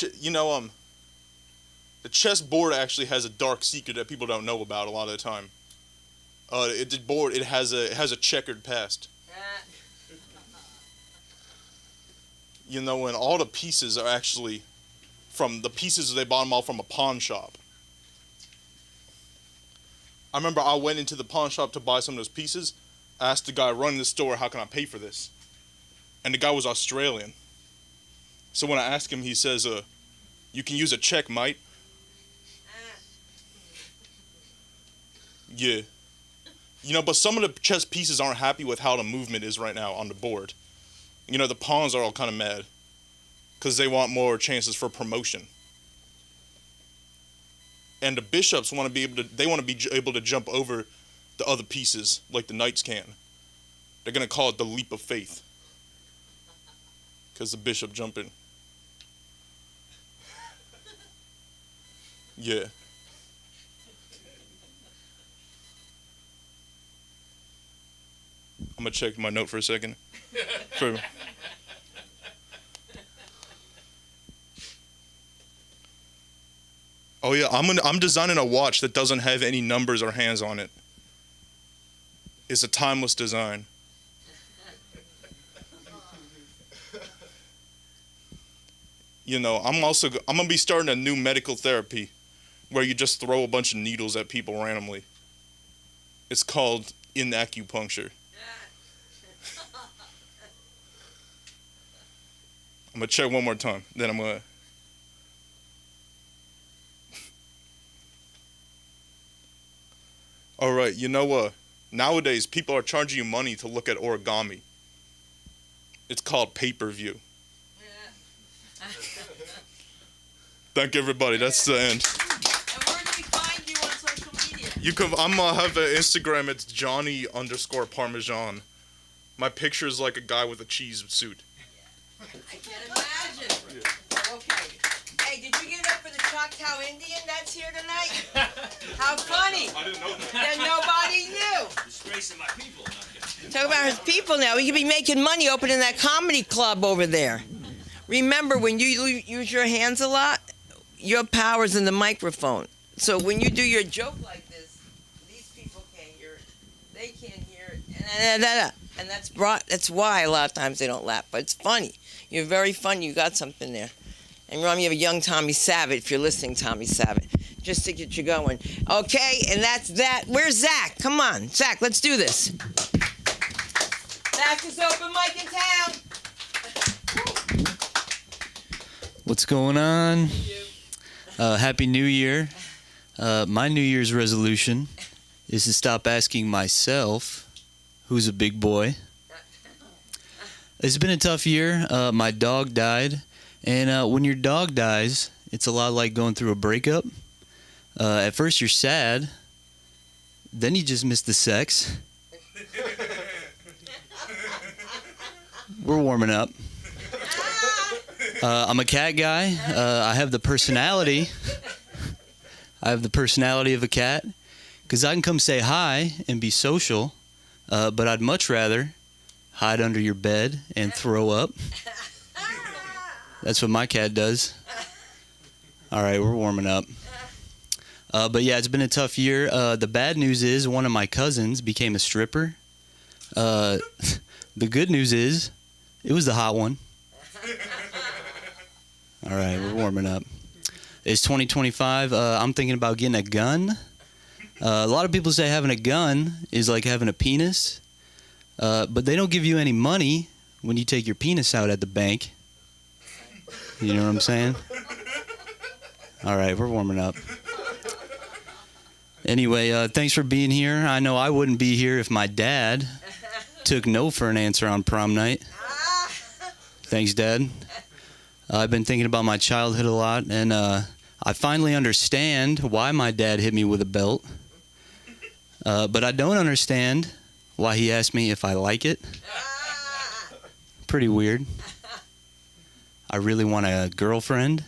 chessboard actually has a dark secret that people don't know about a lot of the time. It has a checkered past. You know, and all the pieces are actually from the pieces they bought them all from a pawn shop. I remember I went into the pawn shop to buy some of those pieces. I asked the guy running the store, "How can I pay for this?" And the guy was Australian. So when I asked him, he says, "You can use a check, mate." Yeah. You know, but some of the chess pieces aren't happy with how the movement is right now on the board. You know, the pawns are all kind of mad because they want more chances for promotion. And the bishops want to be able to jump over the other pieces like the knights can. They're going to call it the leap of faith because the bishop jumping. Yeah. I'm going to check my note for a second. Oh yeah, I'm designing a watch that doesn't have any numbers or hands on it. It's a timeless design. You know, I'm gonna be starting a new medical therapy where you just throw a bunch of needles at people randomly. It's called inacupuncture. I'm gonna check one more time, then I'm gonna. All right, you know, nowadays people are charging you money to look at origami. It's called pay-per-view. Thank you, everybody. That's the end. And where do we find you on social media? I'm gonna have an Instagram. It's Johnny_Parmesan. My picture is like a guy with a cheese suit. I can't imagine. Okay. Hey, did you get up for the Choctaw Indian that's here tonight? How funny. I didn't know that. Then nobody knew. Disgracing my people. Talk about his people now. He could be making money opening that comedy club over there. Remember, when you use your hands a lot, your power's in the microphone. So when you do your joke like this, these people can't hear it. They can't hear it. And that's why a lot of times they don't laugh. But it's funny. You're very funny. You got something there. And remind me of a young Tommy Savage, if you're listening, Tommy Savage, just to get you going. Okay, and that's that. Where's Zach? Come on, Zach, let's do this. Fastest open mic in town. What's going on? Happy New Year. My New Year's resolution is to stop asking myself, who's a big boy. It's been a tough year. My dog died. And when your dog dies, it's a lot like going through a breakup. At first you're sad. Then you just miss the sex. We're warming up. I'm a cat guy. I have the personality. of a cat because I can come say hi and be social, but I'd much rather hide under your bed and throw up. That's what my cat does. All right, we're warming up. But yeah, it's been a tough year. The bad news is one of my cousins became a stripper. The good news is it was the hot one. All right, we're warming up. It's 2025. I'm thinking about getting a gun. A lot of people say having a gun is like having a penis, but they don't give you any money when you take your penis out at the bank. You know what I'm saying? All right, we're warming up. Anyway, thanks for being here. I know I wouldn't be here if my dad took no for an answer on prom night. Thanks, Dad. I've been thinking about my childhood a lot, and I finally understand why my dad hit me with a belt. But I don't understand why he asked me if I like it. Pretty weird. I really want a girlfriend.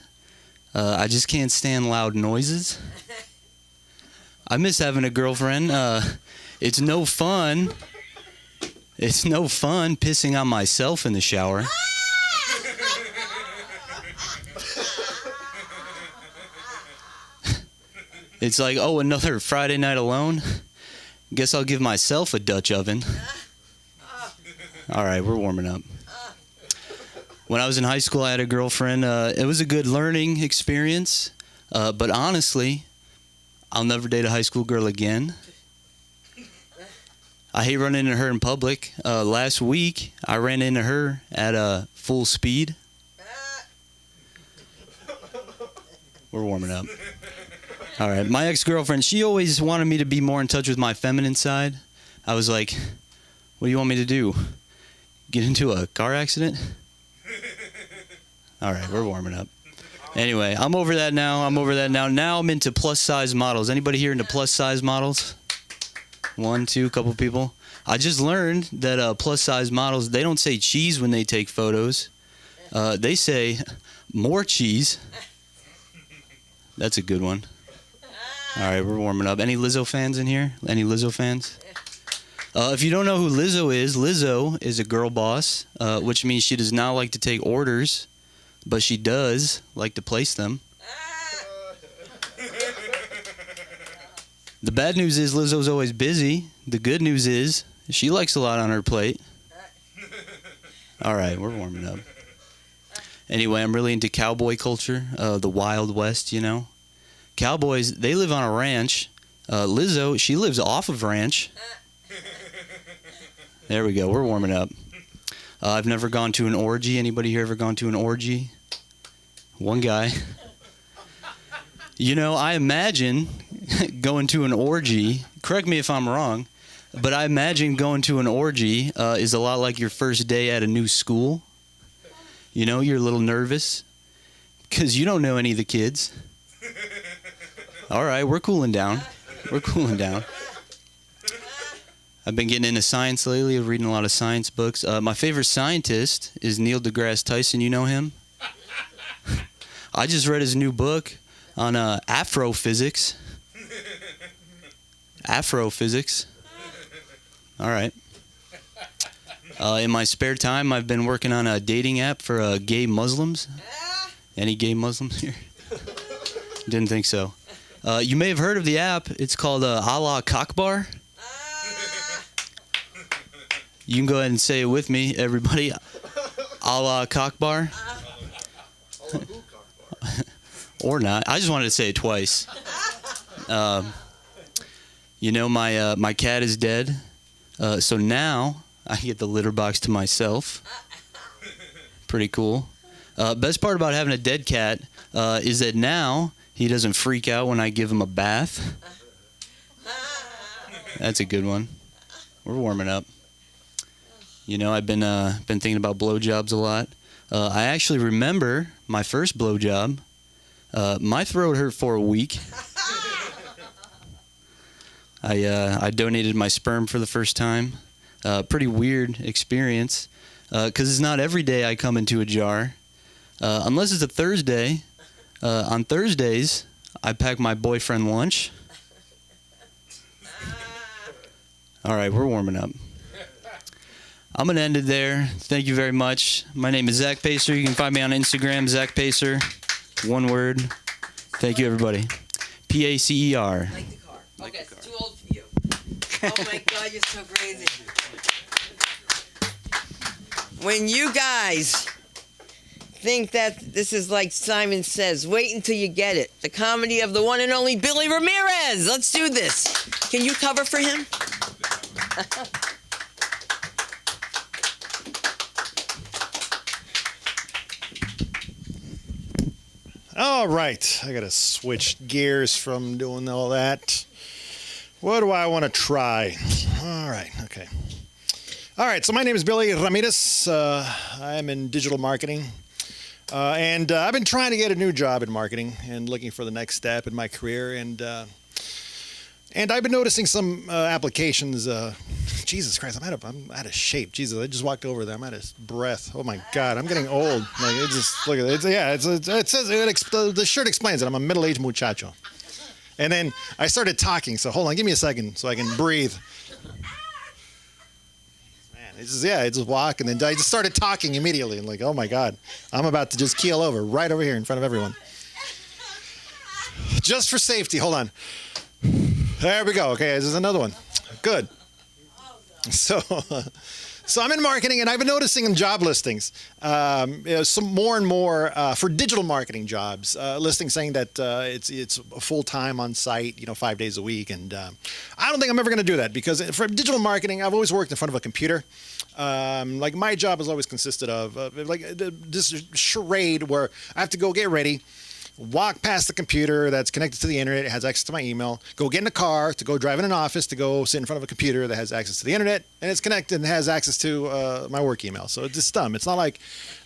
I just can't stand loud noises. I miss having a girlfriend. It's no fun. It's no fun pissing on myself in the shower. It's like, oh, another Friday night alone? Guess I'll give myself a Dutch oven. All right, we're warming up. When I was in high school, I had a girlfriend. It was a good learning experience. But honestly, I'll never date a high school girl again. I hate running into her in public. Last week, I ran into her at full speed. We're warming up. All right. My ex-girlfriend, she always wanted me to be more in touch with my feminine side. I was like, what do you want me to do? Get into a car accident? All right, we're warming up. Anyway, I'm over that now. Now I'm into plus-size models. Anybody here into plus-size models? 1, 2, couple people. I just learned that plus-size models, they don't say cheese when they take photos. They say more cheese. That's a good one. All right, we're warming up. Any Lizzo fans in here? Any Lizzo fans? If you don't know who Lizzo is a girl boss, which means she does not like to take orders, but she does like to place them. The bad news is Lizzo's always busy. The good news is she likes a lot on her plate. All right, we're warming up. Anyway, I'm really into cowboy culture, the Wild West, you know. Cowboys, they live on a ranch. Lizzo, she lives off of ranch. There we go. We're warming up. I've never gone to an orgy. Anybody here ever gone to an orgy? One guy. You know, I imagine going to an orgy, correct me if I'm wrong, but I imagine going to an orgy is a lot like your first day at a new school. You know, you're a little nervous because you don't know any of the kids. All right, we're cooling down. I've been getting into science lately. I'm reading a lot of science books. My favorite scientist is Neil deGrasse Tyson. You know him? I just read his new book on Afrophysics. Afrophysics. All right. In my spare time, I've been working on a dating app for gay Muslims. Any gay Muslims here? Didn't think so. You may have heard of the app. It's called Allah Akbar. You can go ahead and say it with me, everybody. Allah Akbar. Or not. I just wanted to say it twice. You know, my cat is dead. So now I get the litter box to myself. Pretty cool. Best part about having a dead cat is that now he doesn't freak out when I give him a bath. That's a good one. We're warming up. You know, I've been thinking about blowjobs a lot. I actually remember my first blowjob. My throat hurt for a week. I donated my sperm for the first time. Pretty weird experience because it's not every day I come into a jar. Unless it's a Thursday. On Thursdays, I pack my boyfriend lunch. All right, we're warming up. I'm going to end it there. Thank you very much. My name is Zach Pacer. You can find me on Instagram, Zach Pacer. One word. Thank you, everybody. P-A-C-E-R. Like the car. Okay, it's too old for you. Oh my God, you're so crazy. When you guys think that this is like Simon Says, wait until you get it. The comedy of the one and only Billy Ramirez. Let's do this. Can you cover for him? All right. I got to switch gears from doing all that. What do I want to try? All right. Okay. All right. So my name is Billy Ramirez. I'm in digital marketing. And I've been trying to get a new job in marketing and looking for the next step in my career. And I've been noticing some applications. Jesus Christ, I'm out of shape. Jesus, I just walked over there. I'm out of breath. Oh my God, I'm getting old. Like it just look at it. It says the shirt explains it. I'm a middle-aged muchacho. And then I started talking. So hold on, give me a second so I can breathe. Man, I just walk and then I just started talking immediately. And like, oh my God, I'm about to just keel over right over here in front of everyone. Just for safety, hold on. There we go. Okay, this is another one. Good. So I'm in marketing, and I've been noticing in job listings, some more and more for digital marketing jobs, listings saying that it's full time on site, 5 days a week, and I don't think I'm ever going to do that because for digital marketing, I've always worked in front of a computer. Like my job has always consisted of this charade where I have to go get ready, walk past the computer that's connected to the internet, it has access to my email, go get in a car to go drive in an office to go sit in front of a computer that has access to the internet, and it's connected and has access to my work email. So it's just dumb. It's not like,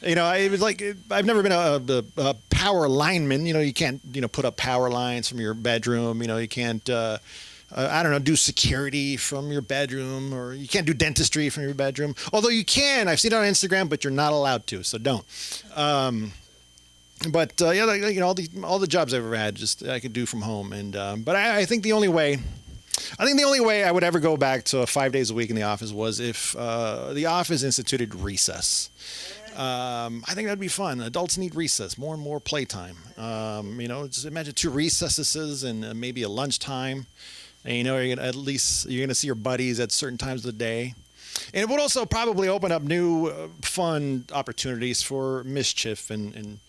I've never been a power lineman. You can't, put up power lines from your bedroom. You can't, do security from your bedroom, or you can't do dentistry from your bedroom. Although you can. I've seen it on Instagram, but you're not allowed to, so don't. But all the jobs I've ever had, just I could do from home, and but I think the only way I would ever go back to 5 days a week in the office was if the office instituted recess. I think that'd be fun. Adults need recess, more and more playtime. Just imagine 2 recesses and maybe a lunchtime. And you're gonna see your buddies at certain times of the day. And it would also probably open up new fun opportunities for mischief and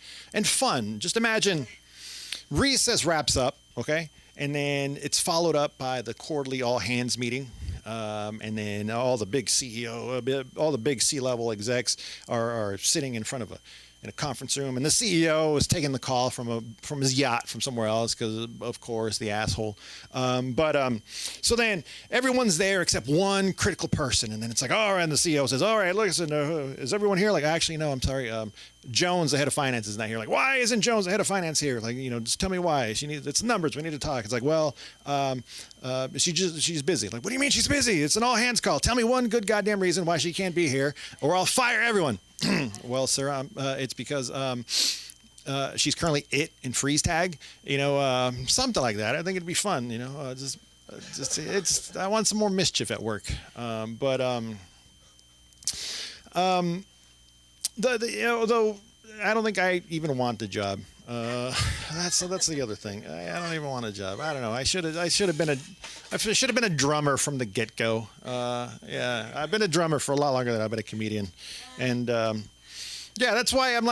fun. Just imagine recess wraps up, okay? And then it's followed up by the quarterly all-hands meeting. And then all the big all the big C-level execs are sitting in front of in a conference room, and the CEO is taking the call from his yacht from somewhere else because, of course, the asshole. So then everyone's there except one critical person, and then it's like, all right, and the CEO says, all right, listen, is everyone here? Like, actually, no, I'm sorry. Jones, the head of finance, is not here. Like, why isn't Jones, the head of finance, here? Like, just tell me why. It's numbers. We need to talk. It's like, well, she's busy. Like, what do you mean she's busy? It's an all hands call. Tell me one good goddamn reason why she can't be here, or I'll fire everyone. Well, sir, it's because she's currently in freeze tag. Something like that. I think it'd be fun. I want some more mischief at work. Though I don't think I even want the job. That's the other thing. I don't even want a job. I don't know. I should have been a drummer from the get go. I've been a drummer for a lot longer than I've been a comedian, and that's why I'm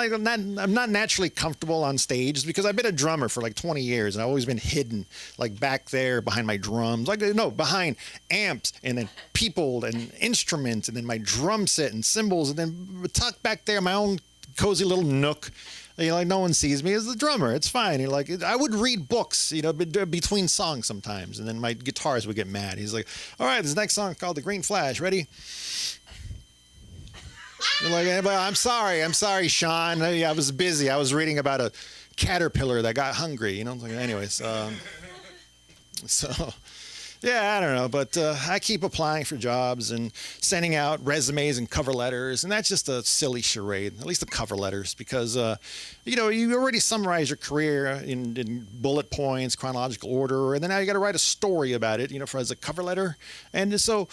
not naturally comfortable on stage, because I've been a drummer for like 20 years, and I've always been hidden like back there behind my drums, behind amps and then people and instruments and then my drum set and cymbals, and then tucked back there in my own cozy little nook. No one sees me as the drummer. It's fine. I would read books, between songs sometimes, and then my guitarist would get mad. He's like, all right, this next song is called The Green Flash. Ready? I'm sorry, Sean. I was busy. I was reading about a caterpillar that got hungry, anyways. I don't know, but I keep applying for jobs and sending out resumes and cover letters, and that's just a silly charade, at least the cover letters, because, you already summarize your career in bullet points, chronological order, and then now you got to write a story about it, as a cover letter. And so,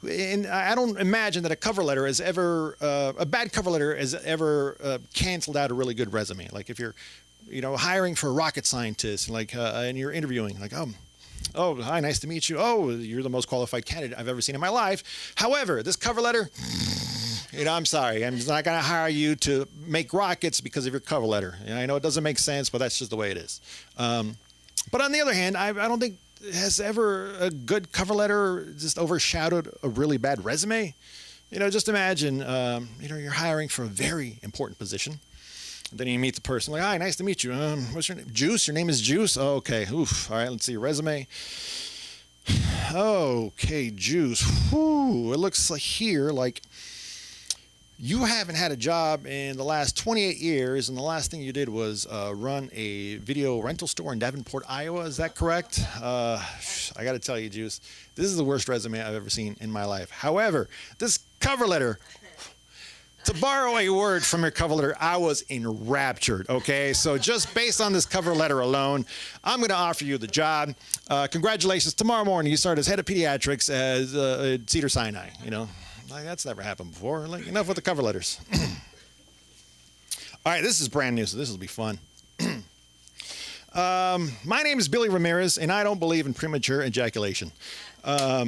I don't imagine that a cover letter is ever, a bad cover letter has ever canceled out a really good resume. Like if you're, hiring for a rocket scientist, and you're interviewing, oh, hi, nice to meet you. Oh, you're the most qualified candidate I've ever seen in my life. However, this cover letter, I'm sorry. I'm just not going to hire you to make rockets because of your cover letter. I know it doesn't make sense, but that's just the way it is. But on the other hand, I don't think has ever a good cover letter just overshadowed a really bad resume. Just imagine, you're hiring for a very important position. Then you meet the person, like, hi, nice to meet you. What's your name? Juice? Your name is Juice? Oh, okay. Oof. All right, let's see your resume. Okay, Juice. Whew. It looks like here, like you haven't had a job in the last 28 years, and the last thing you did was run a video rental store in Davenport, Iowa. Is that correct? I got to tell you, Juice, this is the worst resume I've ever seen in my life. However, this cover letter, to borrow a word from your cover letter, I was enraptured, okay? So just based on this cover letter alone, I'm going to offer you the job. Congratulations. Tomorrow morning, you start as head of pediatrics at Cedar Sinai, you know? Like, that's never happened before. Like, enough with the cover letters. All right, this is brand new, so this will be fun. My name is Billy Ramirez, and I don't believe in premature ejaculation. I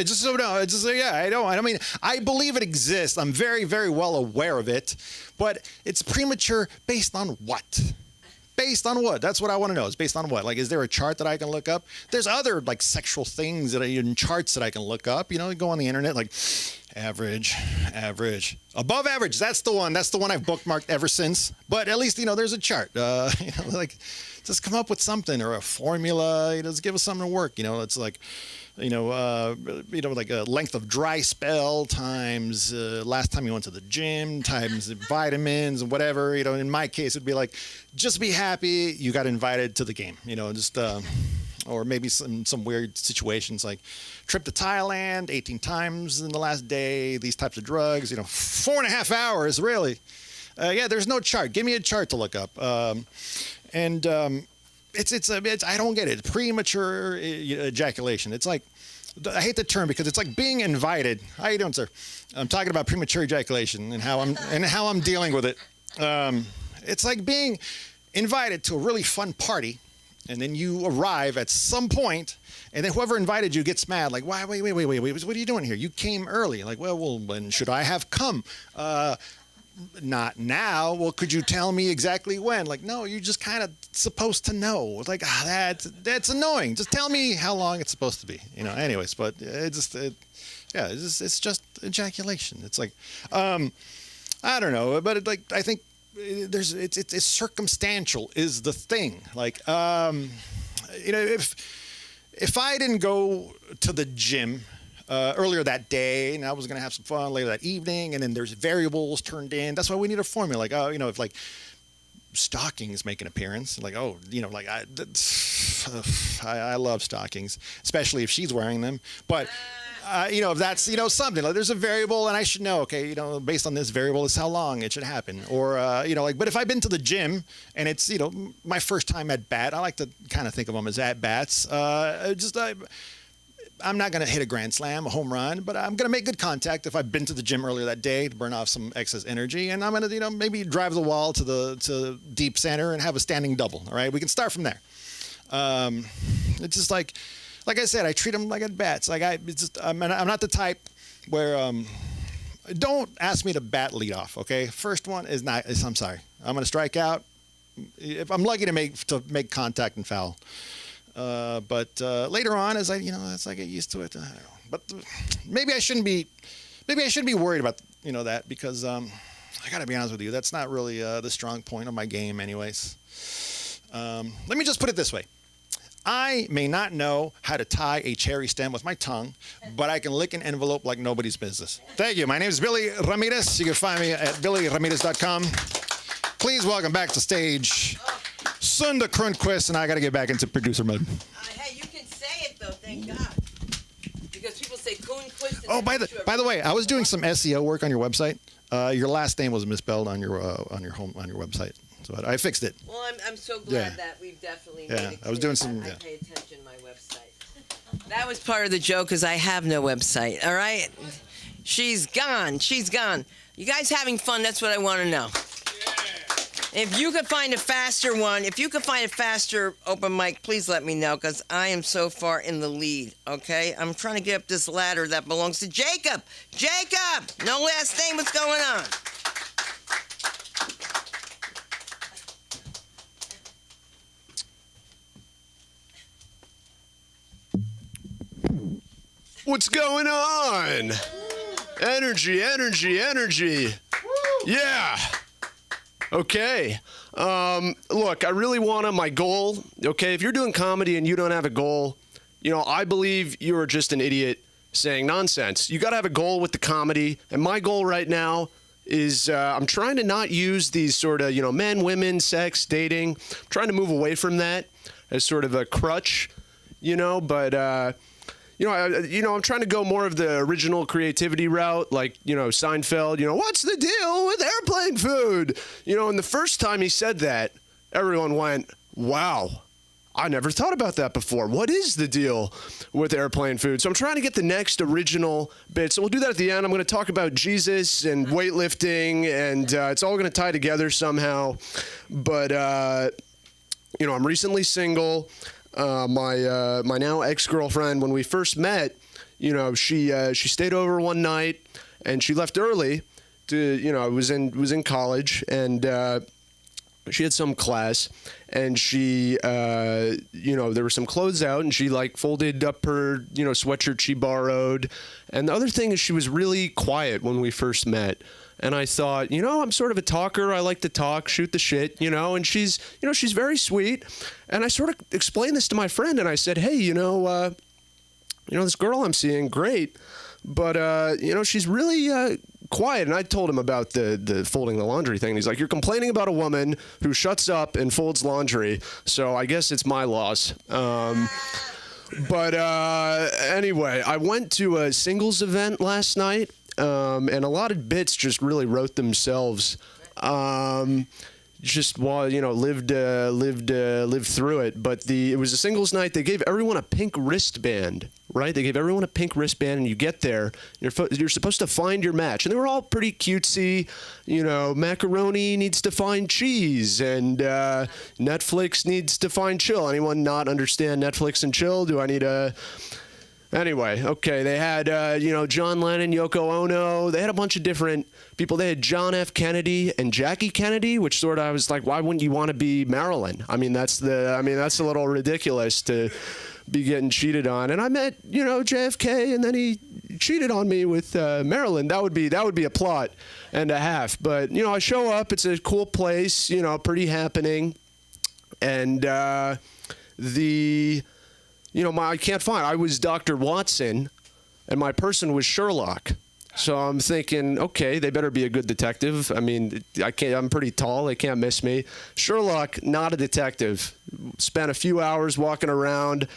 don't. I mean, I believe it exists. I'm very, very well aware of it, but it's premature based on what? Based on what? That's what I want to know. Is based on what? Like, is there a chart that I can look up? There's other like sexual things that in charts that I can look up. You know, go on the internet, like average, above average. That's the one. That's the one I've bookmarked ever since. But at least there's a chart. Like, just come up with something or a formula. Just give us something to work. It's like, like a length of dry spell times last time you went to the gym times vitamins and whatever. In my case, it'd be like, just be happy you got invited to the game. Or maybe some weird situations like trip to Thailand 18 times in the last day. These types of drugs. 4.5 hours, really. There's no chart. Give me a chart to look up. It's I don't get it. Premature ejaculation. It's like, I hate the term because it's like being invited. How you doing, sir? I'm talking about premature ejaculation and how I'm dealing with it. It's like being invited to a really fun party, and then you arrive at some point, and then whoever invited you gets mad. Like, wait, what are you doing here? You came early. Like, well, when should I have come? Not now. Well, could you tell me exactly when? Like, no, you're just kind of supposed to know. It's like, that's annoying. Just tell me how long it's supposed to be. Anyways, but it's just ejaculation. It's like, I don't know, but I think it's circumstantial is the thing. Like, if I didn't go to the gym earlier that day, and I was going to have some fun later that evening, and then there's variables turned in. That's why we need a formula. Like, if like stockings make an appearance, like, I love stockings, especially if she's wearing them. But if that's something like there's a variable, and I should know. Okay, based on this variable, is how long it should happen, or But if I've been to the gym and it's my first time at bat, I like to kind of think of them as at bats. I'm not going to hit a grand slam, a home run, but I'm going to make good contact if I've been to the gym earlier that day to burn off some excess energy, and I'm going to, maybe drive the wall to deep center and have a standing double. All right, we can start from there. It's just like I said, I treat them like at bats. Like I'm not the type where don't ask me to bat lead off. Okay, first one is not. I'm sorry, I'm going to strike out. If I'm lucky to make contact and foul. But later on, as I get used to it, I don't know. But maybe I shouldn't be worried about that because I got to be honest with you, that's not really the strong point of my game, anyways. Let me just put it this way: I may not know how to tie a cherry stem with my tongue, but I can lick an envelope like nobody's business. Thank you. My name is Billy Ramirez. You can find me at billyramirez.com. Please welcome back to stage Sunda Cronquist, and I got to get back into producer mode. Hey, you can say it though, thank God, because people say Cronquist. Oh, by the way, I was doing some SEO work on your website. Your last name was misspelled on your website, so I fixed it. Well, I'm so glad that we've definitely made it I was doing some. I pay attention to my website. That was part of the joke, because I have no website. All right, she's gone. You guys having fun? That's what I want to know. If you could find a faster one, if you could find a faster open mic, please let me know, because I am so far in the lead, okay? I'm trying to get up this ladder that belongs to Jacob. Jacob! No last name, what's going on? What's going on? Energy. Yeah. Okay. Look, I really want to, my goal, okay, if you're doing comedy and you don't have a goal, you know, I believe you're just an idiot saying nonsense. You got to have a goal with the comedy. And my goal right now is I'm trying to not use these sort of, you know, men, women, sex, dating. I'm trying to move away from that as sort of a crutch, you know, but, I'm trying to go more of the original creativity route, like, you know, Seinfeld, you know, what's the deal with airplane food? You know, and the first time he said that, everyone went, wow, I never thought about that before. What is the deal with airplane food? So I'm trying to get the next original bit. So we'll do that at the end. I'm going to talk about Jesus and weightlifting, and it's all going to tie together somehow. But, I'm recently single. My now ex-girlfriend, when we first met, you know, she stayed over one night and she left early to, you know, was in college, and she had some class, and she, there were some clothes out, and she like folded up her, you know, sweatshirt she borrowed. And the other thing is she was really quiet when we first met. And I thought, you know, I'm sort of a talker. I like to talk, shoot the shit, you know, and she's very sweet. And I sort of explained this to my friend, and I said, hey, this girl I'm seeing, great. But, she's really quiet. And I told him about the folding the laundry thing. And he's like, you're complaining about a woman who shuts up and folds laundry. So I guess it's my loss. But anyway, I went to a singles event last night. And a lot of bits just really wrote themselves. Just while, you know, lived through it. But it was a singles night. They gave everyone a pink wristband, right? They gave everyone a pink wristband, and you get there, you're supposed to find your match. And they were all pretty cutesy. You know, macaroni needs to find cheese, and Netflix needs to find chill. Anyone not understand Netflix and chill? Do I need a... Anyway, okay, they had, John Lennon, Yoko Ono. They had a bunch of different people. They had John F. Kennedy and Jackie Kennedy, which sort of, I was like, why wouldn't you want to be Marilyn? That's a little ridiculous to be getting cheated on. And I met, JFK, and then he cheated on me with Marilyn. That would be a plot and a half. But, I show up. It's a cool place, pretty happening. And I can't find. I was Dr. Watson, and my person was Sherlock. So I'm thinking, okay, they better be a good detective. I mean, I'm pretty tall. They can't miss me. Sherlock, not a detective. Spent a few hours walking around,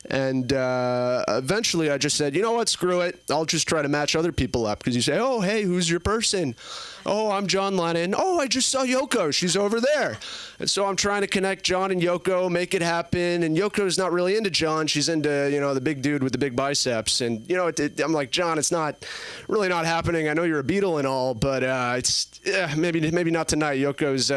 and eventually I just said, you know what, screw it. I'll just try to match other people up. Because you say, oh, hey, who's your person? Oh, I'm John Lennon. Oh, I just saw Yoko. She's over there. And so I'm trying to connect John and Yoko, make it happen. And Yoko's not really into John. She's into, the big dude with the big biceps. And, I'm like, John, it's not really not happening. I know you're a Beatle and all, but maybe not tonight. Yoko's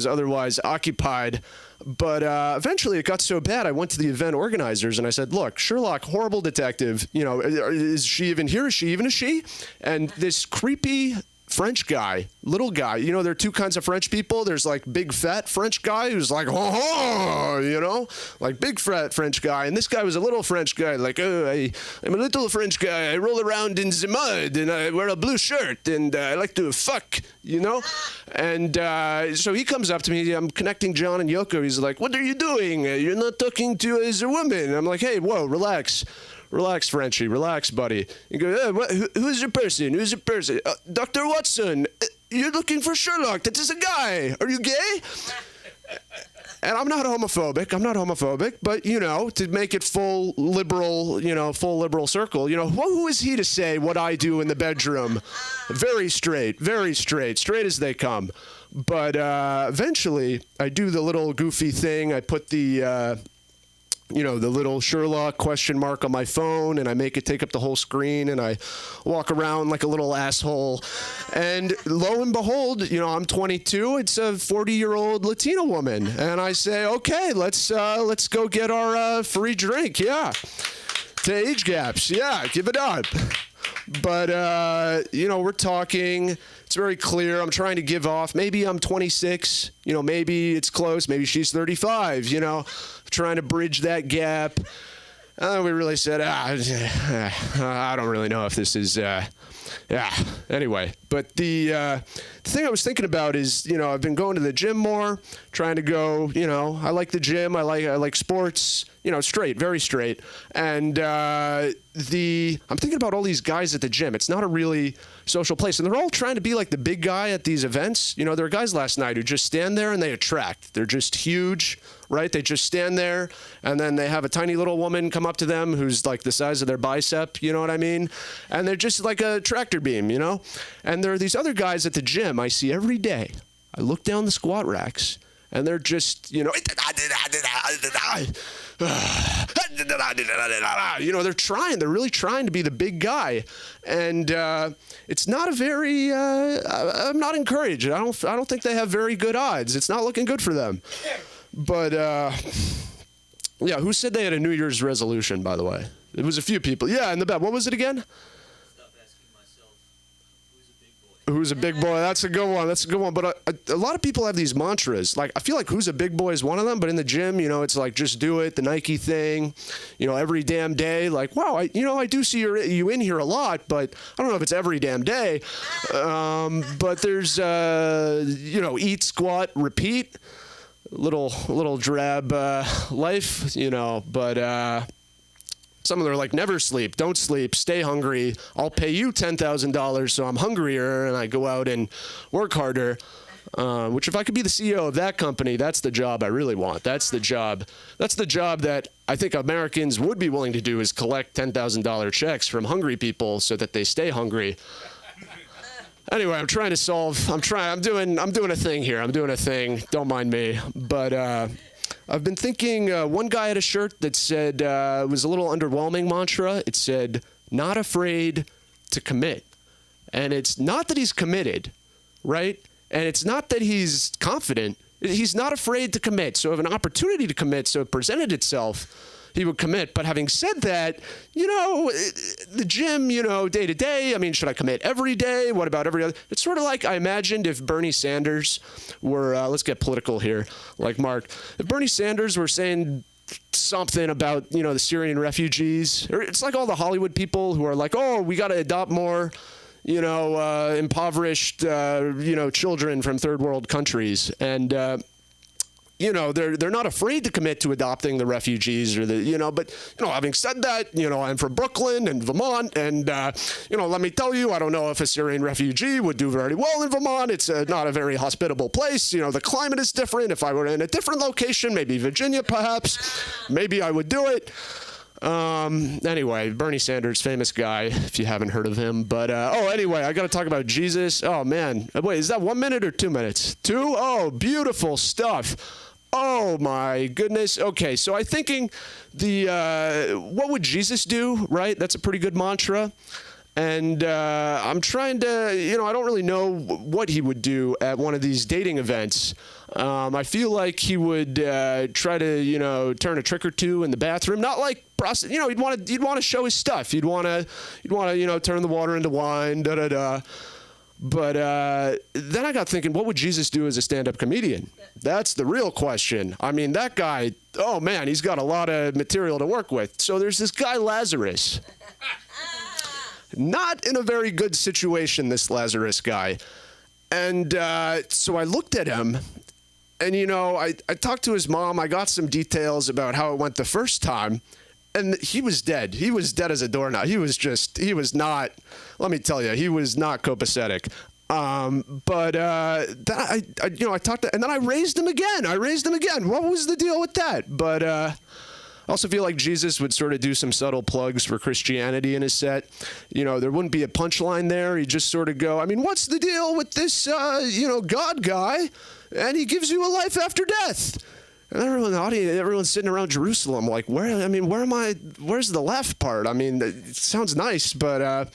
otherwise occupied. But eventually it got so bad, I went to the event organizers and I said, look, Sherlock, horrible detective. Is she even here? Is she even a she? And this creepy French guy, little guy, there are two kinds of French people. There's like big fat French guy who's like, like big fat French guy. And this guy was a little French guy, like, I'm a little French guy. I roll around in the mud and I wear a blue shirt and I like to fuck, And so he comes up to me. I'm connecting John and Yoko. He's like, what are you doing? You're not talking to as a woman. And I'm like, hey, whoa, relax. Relax, Frenchie. Relax, buddy. You go, who's your person? Who's your person? Dr. Watson, you're looking for Sherlock. That is a guy. Are you gay? And I'm not homophobic. But, to make it full liberal circle, who is he to say what I do in the bedroom? Very straight as they come. But eventually, I do the little goofy thing. I put the little Sherlock question mark on my phone, and I make it take up the whole screen, and I walk around like a little asshole. And lo and behold, I'm 22. It's a 40-year-old Latina woman, and I say, okay, let's go get our free drink. Yeah, to age gaps. Yeah, give it up. But we're talking. It's very clear. I'm trying to give off. Maybe I'm 26. Maybe it's close. Maybe she's 35. Trying to bridge that gap. We really said, I don't really know if this is Yeah. Anyway, but the thing I was thinking about is, I've been going to the gym more, trying to go. I like the gym. I like sports. Straight, very straight. And I'm thinking about all these guys at the gym. It's not a really social place, and they're all trying to be like the big guy at these events. There are guys last night who just stand there and they attract. They're just huge, right? They just stand there, and then they have a tiny little woman come up to them who's like the size of their bicep. You know what I mean? And they're just like a tractor beam, And there are these other guys at the gym I see every day. I look down the squat racks, and they're just, they're really trying to be the big guy. And it's not a very, I'm not encouraged. I don't think they have very good odds. It's not looking good for them. But, yeah, who said they had a New Year's resolution, by the way? It was a few people. Yeah, in the back. What was it again? Who's a big boy? That's a good one. That's a good one. But a lot of people have these mantras. Like, I feel like who's a big boy is one of them. But in the gym, it's like just do it, the Nike thing, every damn day. Like, wow, I do see you in here a lot, but I don't know if it's every damn day. But there's, eat, squat, repeat, little drab life, but. Some of them are like, never sleep, don't sleep, stay hungry. I'll pay you $10,000 so I'm hungrier and I go out and work harder. Which if I could be the CEO of that company, that's the job I really want. That's the job that I think Americans would be willing to do, is collect $10,000 checks from hungry people so that they stay hungry. Anyway, I'm doing a thing here. I'm doing a thing. Don't mind me. But, I've been thinking, one guy had a shirt that said, it was a little underwhelming mantra. It said, not afraid to commit. And it's not that he's committed, right? And it's not that he's confident. He's not afraid to commit. So if an opportunity to commit, so it presented itself, he would commit. But having said that, the gym, day to day, I mean, should I commit every day? What about every other? It's sort of like I imagined if Bernie Sanders were, let's get political here, like Mark. If Bernie Sanders were saying something about, the Syrian refugees, or it's like all the Hollywood people who are like, oh, we got to adopt more, impoverished, children from third world countries. And, they're not afraid to commit to adopting the refugees or but, having said that, I'm from Brooklyn and Vermont. And, let me tell you, I don't know if a Syrian refugee would do very well in Vermont. It's not a very hospitable place. The climate is different. If I were in a different location, maybe Virginia, perhaps, maybe I would do it. Anyway, Bernie Sanders, famous guy, if you haven't heard of him. But, anyway, I got to talk about Jesus. Oh, man. Wait, is that 1 minute or 2 minutes? 2? Oh, beautiful stuff. Oh, my goodness. Okay, so I'm thinking what would Jesus do, right? That's a pretty good mantra. And I'm trying to, I don't really know what he would do at one of these dating events. I feel like he would try to, turn a trick or two in the bathroom. Not like he'd want to show his stuff. He'd want to, turn the water into wine, da-da-da. But then I got thinking, what would Jesus do as a stand-up comedian? That's the real question. I mean, that guy, oh, man, he's got a lot of material to work with. So there's this guy, Lazarus. Not in a very good situation, this Lazarus guy. And so I looked at him, and, I talked to his mom. I got some details about how it went the first time. And he was dead. He was dead as a doorknob. He was not, let me tell you, he was not copacetic. But then I talked to, and then I raised him again. What was the deal with that? But I also feel like Jesus would sort of do some subtle plugs for Christianity in his set. There wouldn't be a punchline there. He'd just sort of go, I mean, what's the deal with this, God guy? And he gives you a life after death. And everyone in the audience, everyone's sitting around Jerusalem like, where's the left part? I mean, it sounds nice, but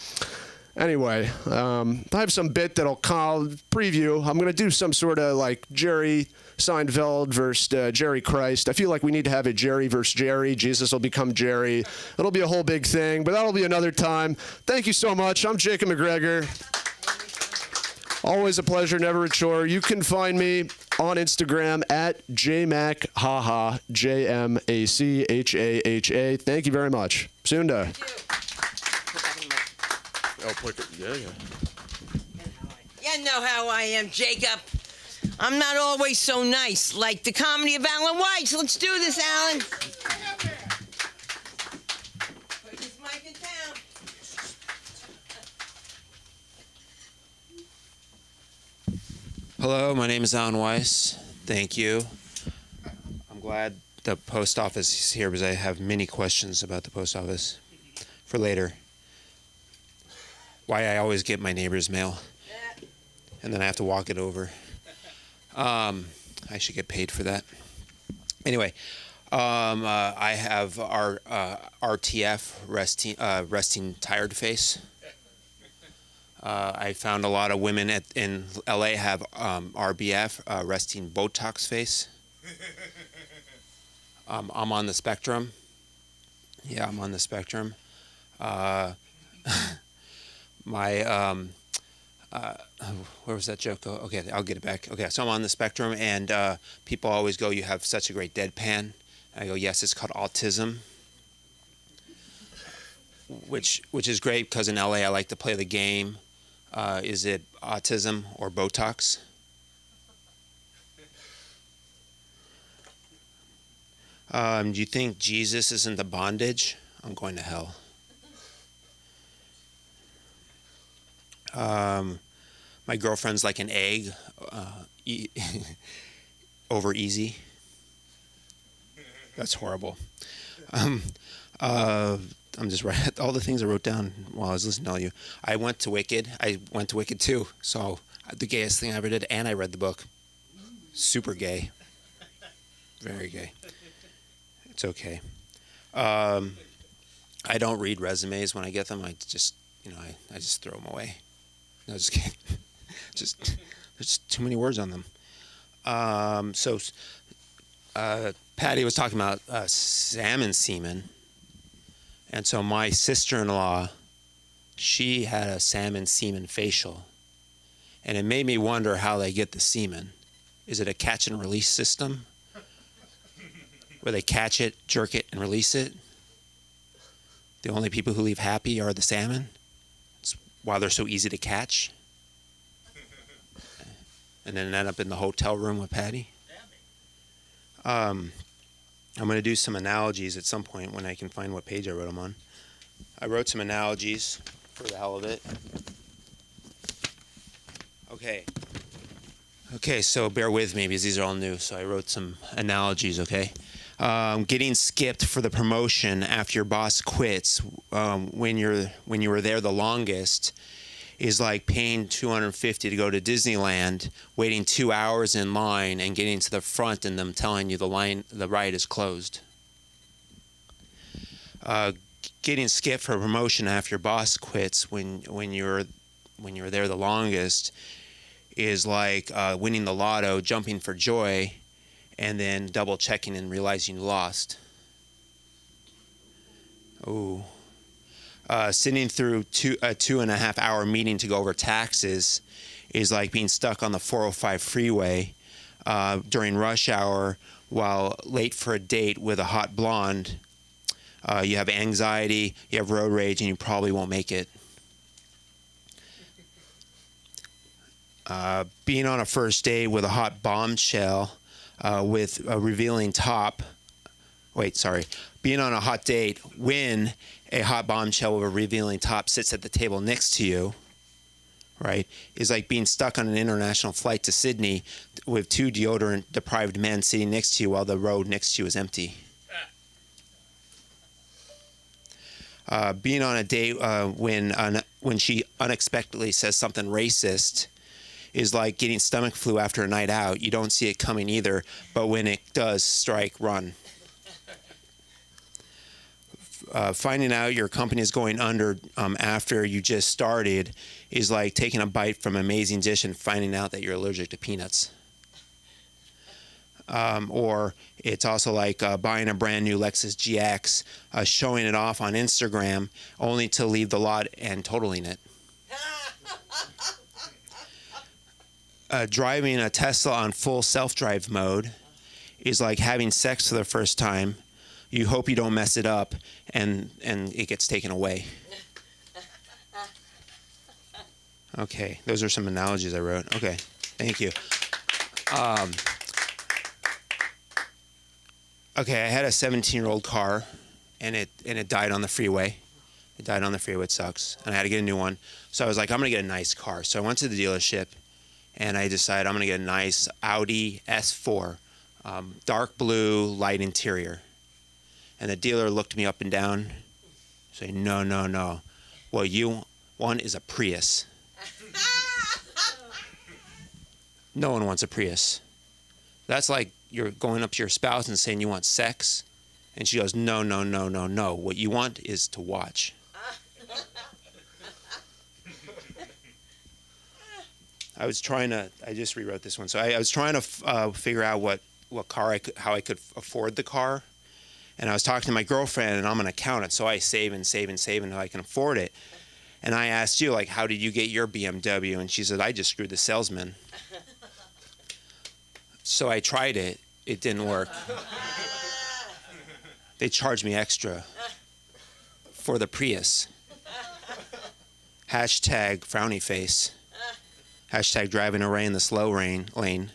anyway, I have some bit that'll call preview. I'm going to do some sort of like Jerry Seinfeld versus Jerry Christ. I feel like we need to have a Jerry versus Jerry. Jesus will become Jerry. It'll be a whole big thing, but that'll be another time. Thank you so much. I'm Jacob McGregor. Always a pleasure, never a chore. You can find me on Instagram at jmachhaha, JMACHAHA. Thank you very much. Sunda. Oh, put it, yeah. You know how I am, Jacob. I'm not always so nice, like the comedy of Alan Weiss. Let's do this, Alan. Put this mic in town. Hello, my name is Alan Weiss. Thank you. I'm glad the post office is here because I have many questions about the post office for later. Why I always get my neighbor's mail and then I have to walk it over. I should get paid for that. Anyway, I have our RTF, resting tired face. I found a lot of women in LA have RBF, resting Botox face. I'm on the spectrum. Yeah, I'm on the spectrum. Where was that joke? Okay, I'll get it back. Okay, so I'm on the spectrum, and people always go, "You have such a great deadpan." I go, "Yes, it's called autism," which is great because in LA I like to play the game. Is it autism or Botox? Do you think Jesus is into bondage? I'm going to hell. My girlfriend's like an egg, over easy. That's horrible. I'm just writing all the things I wrote down while I was listening to all you. I went to Wicked. I went to Wicked too. So the gayest thing I ever did, and I read the book. Super gay. Very gay. It's okay. I don't read resumes when I get them. I just, I just throw them away. No, just kidding. There's too many words on them. Patty was talking about salmon semen. And so my sister-in-law, she had a salmon semen facial. And it made me wonder how they get the semen. Is it a catch and release system? Where they catch it, jerk it, and release it? The only people who leave happy are the salmon? It's why they're so easy to catch? And then end up in the hotel room with Patty? I'm going to do some analogies at some point when I can find what page I wrote them on. I wrote some analogies for the hell of it. Okay, so bear with me because these are all new. So I wrote some analogies, okay? Getting skipped for the promotion after your boss quits when you were there the longest is like paying $250 to go to Disneyland, waiting 2 hours in line and getting to the front and them telling you the ride is closed. Getting skipped for a promotion after your boss quits when you're there the longest is like winning the lotto, jumping for joy, and then double checking and realizing you lost. Ooh. Sitting through a 2.5 hour meeting to go over taxes is like being stuck on the 405 freeway during rush hour while late for a date with a hot blonde. You have anxiety, you have road rage, and you probably won't make it. Being on a first date with a hot bombshell with a revealing top. Being on a hot date when a hot bombshell with a revealing top sits at the table next to you, right, is like being stuck on an international flight to Sydney with two deodorant-deprived men sitting next to you while the road next to you is empty. Being on a date when she unexpectedly says something racist is like getting stomach flu after a night out. You don't see it coming either, but when it does strike, run. Finding out your company is going under after you just started is like taking a bite from an amazing dish and finding out that you're allergic to peanuts. Or it's also like buying a brand new Lexus GX, showing it off on Instagram, only to leave the lot and totaling it. Driving a Tesla on full self-drive mode is like having sex for the first time. You hope you don't mess it up, and it gets taken away. Okay, those are some analogies I wrote. Okay, thank you. Okay, I had a 17-year-old car, and it died on the freeway. It died on the freeway. It sucks, and I had to get a new one. So I was like, I'm gonna get a nice car. So I went to the dealership, and I decided I'm gonna get a nice Audi S4, dark blue, light interior. And the dealer looked me up and down, saying, no, no, no. What you want is a Prius. No one wants a Prius. That's like you're going up to your spouse and saying you want sex. And she goes, no, no, no, no, no. What you want is to watch. I just rewrote this one. So I was trying to figure out what car how I could afford the car. And I was talking to my girlfriend, and I'm an accountant, so I save and save and save until I can afford it. And I asked you, like, how did you get your BMW? And she said, I just screwed the salesman. So I tried it. It didn't work. They charged me extra for the Prius. Hashtag frowny face. Hashtag driving away in the slow lane.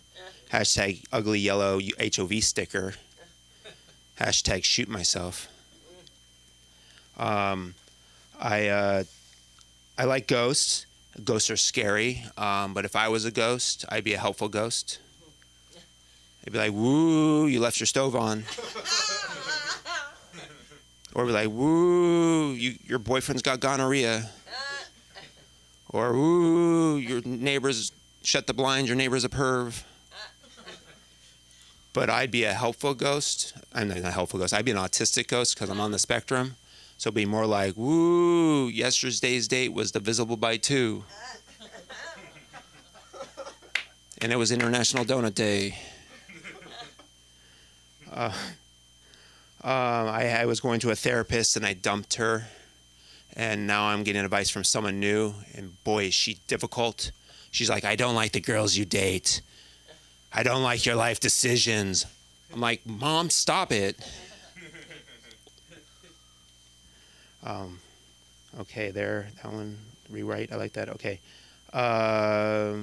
Hashtag ugly yellow HOV sticker. Hashtag shoot myself. I like ghosts. Ghosts are scary. But if I was a ghost, I'd be a helpful ghost. I'd be like, woo, you left your stove on. Or be like, woo, your boyfriend's got gonorrhea. Or woo, your neighbors shut the blinds, your neighbor's a perv. But I'd be a helpful ghost. I'm not a helpful ghost. I'd be an autistic ghost because I'm on the spectrum. So it'd be more like, woo, yesterday's date was divisible by 2. And it was International Donut Day. I was going to a therapist and I dumped her. And now I'm getting advice from someone new. And boy, is she difficult. She's like, I don't like the girls you date. I don't like your life decisions. I'm like, Mom, stop it. Okay, there, that one, rewrite, I like that, okay. I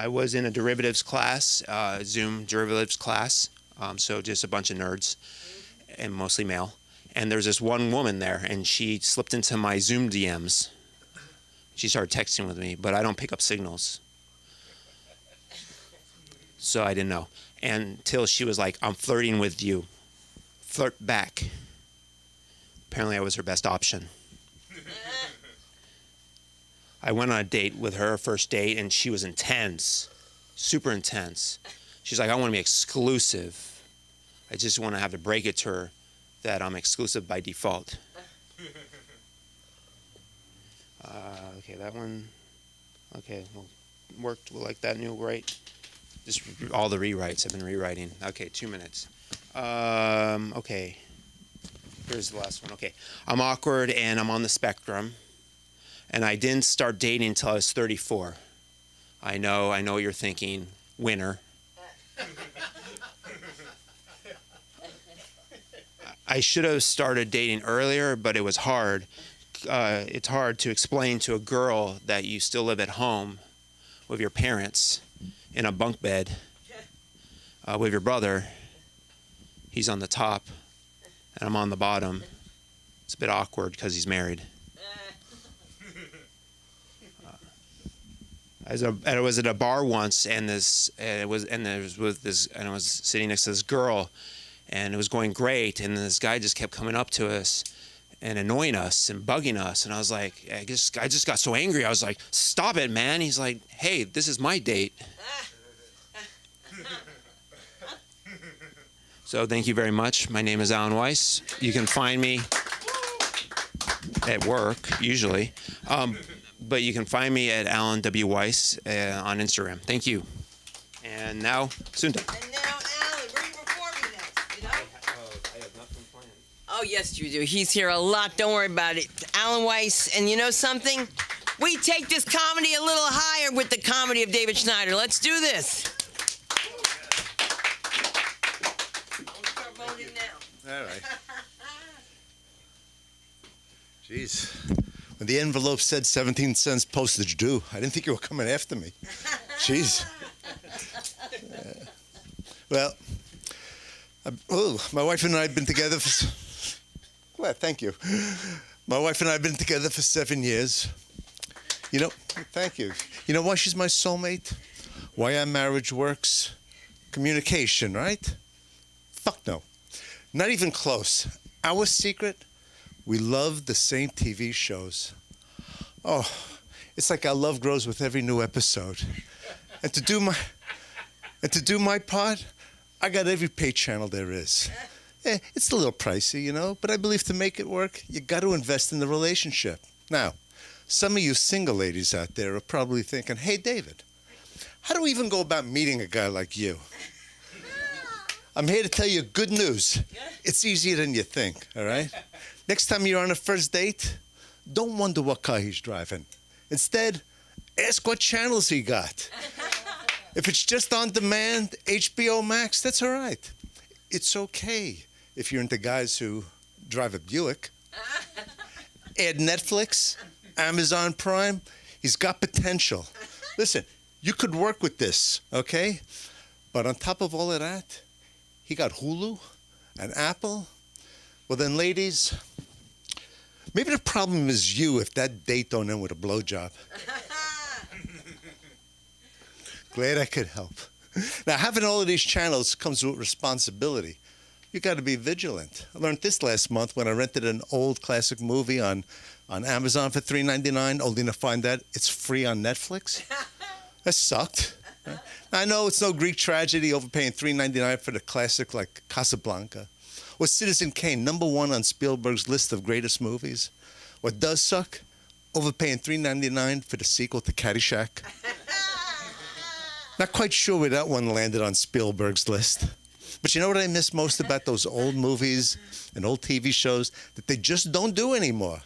was in a derivatives class, Zoom derivatives class, so just a bunch of nerds, and mostly male. And there's this one woman there, and she slipped into my Zoom DMs. She started texting with me, but I don't pick up signals. So I didn't know. Until she was like, I'm flirting with you. Flirt back. Apparently I was her best option. I went on a date with her, first date, and she was intense. Super intense. She's like, I want to be exclusive. I just want to have to break it to her that I'm exclusive by default. Okay, that one. Okay, well, worked. We'll like that new right. Just all the rewrites I've been rewriting. Okay, 2 minutes. Okay. Here's the last one. Okay. I'm awkward and I'm on the spectrum. And I didn't start dating until I was 34. I know what you're thinking. Winner. I should have started dating earlier, but it was hard. It's hard to explain to a girl that you still live at home with your parents in a bunk bed with your brother. He's on the top and I'm on the bottom. It's a bit awkward because he's married. I was at a bar once and I was sitting next to this girl and it was going great, and this guy just kept coming up to us and annoying us and bugging us, and I was like, I just got so angry. I was like, stop it, man. He's like, hey, this is my date. So thank you very much. My name is Alan Weiss. You can find me at work, usually. But you can find me at Alan W. Weiss on Instagram. Thank you. And now, Sunda. And now, Alan, where are you performing next? You know? I have nothing planned. Oh, yes, you do. He's here a lot. Don't worry about it. Alan Weiss. And you know something? We take this comedy a little higher with the comedy of David Schneider. Let's do this. Start voting now. All right. Jeez. When the envelope said 17 cents postage due, I didn't think you were coming after me. Jeez. Well, my wife and I have been together for... Well, thank you. My wife and I have been together for 7 years. You know, thank you. You know why she's my soulmate? Why our marriage works? Communication, right? Fuck no. Not even close. Our secret? We love the same TV shows. Oh, it's like our love grows with every new episode. And to do my part, I got every pay channel there is. It's a little pricey, you know, but I believe to make it work, you got to invest in the relationship. Now, some of you single ladies out there are probably thinking, hey, David, how do we even go about meeting a guy like you? I'm here to tell you good news. It's easier than you think, all right? Next time you're on a first date, don't wonder what car he's driving. Instead, ask what channels he got. If it's just on demand, HBO Max, that's all right. It's okay if you're into guys who drive a Buick. Add Netflix, Amazon Prime. He's got potential. Listen, you could work with this, okay? But on top of all of that, he got Hulu and Apple. Well then, ladies, maybe the problem is you if that date don't end with a blowjob. Glad I could help. Now, having all of these channels comes with responsibility. You got to be vigilant. I learned this last month when I rented an old classic movie on Amazon for $3.99, only to find that it's free on Netflix. That sucked. I know it's no Greek tragedy overpaying $3.99 for the classic like Casablanca. Or Citizen Kane, #1 on Spielberg's list of greatest movies. What does suck? Overpaying $3.99 for the sequel to Caddyshack. Not quite sure where that one landed on Spielberg's list. But you know what I miss most about those old movies and old TV shows that they just don't do anymore?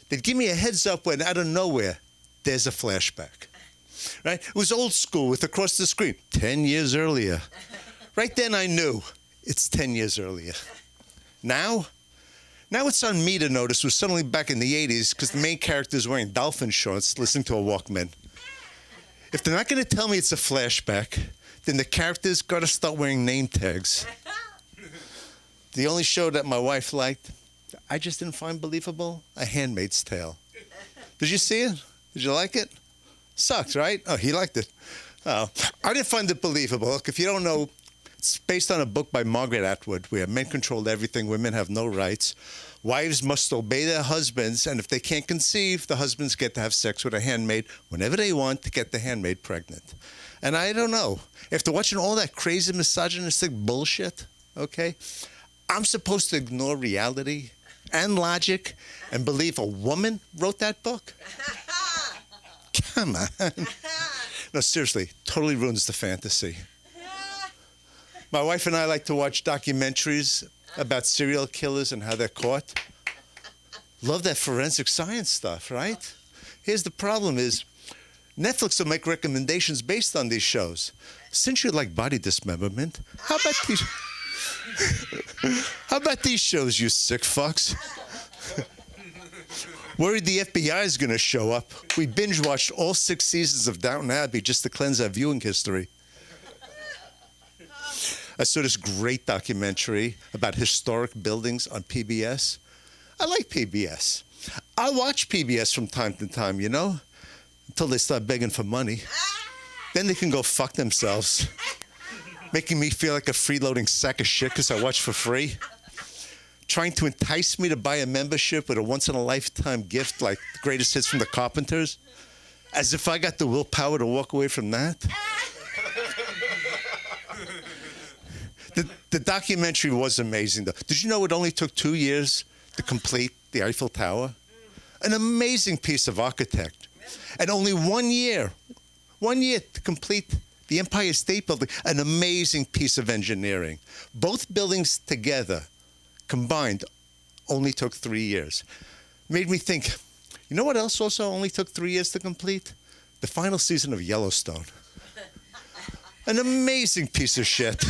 They'd give me a heads up when out of nowhere, there's a flashback. Right? It was old school with across the screen, 10 years earlier. Right then I knew it's 10 years earlier. Now it's on me to notice we're suddenly back in the 80s because the main character is wearing dolphin shorts listening to a Walkman. If they're not going to tell me it's a flashback, then the characters got to start wearing name tags. The only show that my wife liked, I just didn't find believable, A Handmaid's Tale. Did you see it? Did you like it? Sucked, right? Oh, he liked it. Oh, I didn't find it believable. Look, if you don't know, it's based on a book by Margaret Atwood, where men control everything, women have no rights. Wives must obey their husbands, and if they can't conceive, the husbands get to have sex with a handmaid whenever they want to get the handmaid pregnant. And I don't know, after watching all that crazy misogynistic bullshit, okay, I'm supposed to ignore reality and logic and believe a woman wrote that book? Come on. No, seriously, totally ruins the fantasy. My wife and I like to watch documentaries about serial killers and how they're caught. Love that forensic science stuff, right? Here's the problem is, Netflix will make recommendations based on these shows. Since you like body dismemberment, how about these shows, you sick fucks? Worried the FBI is going to show up. We binge-watched all 6 seasons of Downton Abbey just to cleanse our viewing history. I saw this great documentary about historic buildings on PBS. I like PBS. I watch PBS from time to time, you know, until they start begging for money. Then they can go fuck themselves, making me feel like a freeloading sack of shit because I watch for free. Trying to entice me to buy a membership with a once-in-a-lifetime gift like the greatest hits from the Carpenters. As if I got the willpower to walk away from that. The documentary was amazing, though. Did you know it only took 2 years to complete the Eiffel Tower? An amazing piece of architecture. And only 1 year to complete the Empire State Building. An amazing piece of engineering. Both buildings together, combined, only took 3 years. Made me think, you know what else also only took 3 years to complete? The final season of Yellowstone. An amazing piece of shit.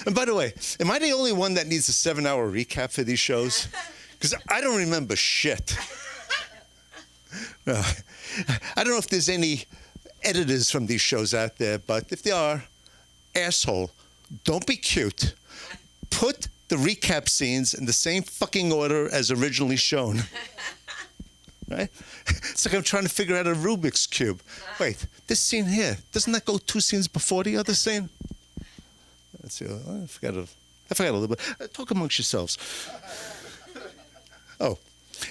And by the way, am I the only one that needs a 7-hour recap for these shows? Because I don't remember shit. I don't know if there's any editors from these shows out there, but if there are, asshole, don't be cute. Put the recap scenes in the same fucking order as originally shown. Right? It's like I'm trying to figure out a Rubik's Cube. Wait, this scene here, doesn't that go 2 scenes before the other scene? Let's see. I forgot a little bit. Talk amongst yourselves. Oh,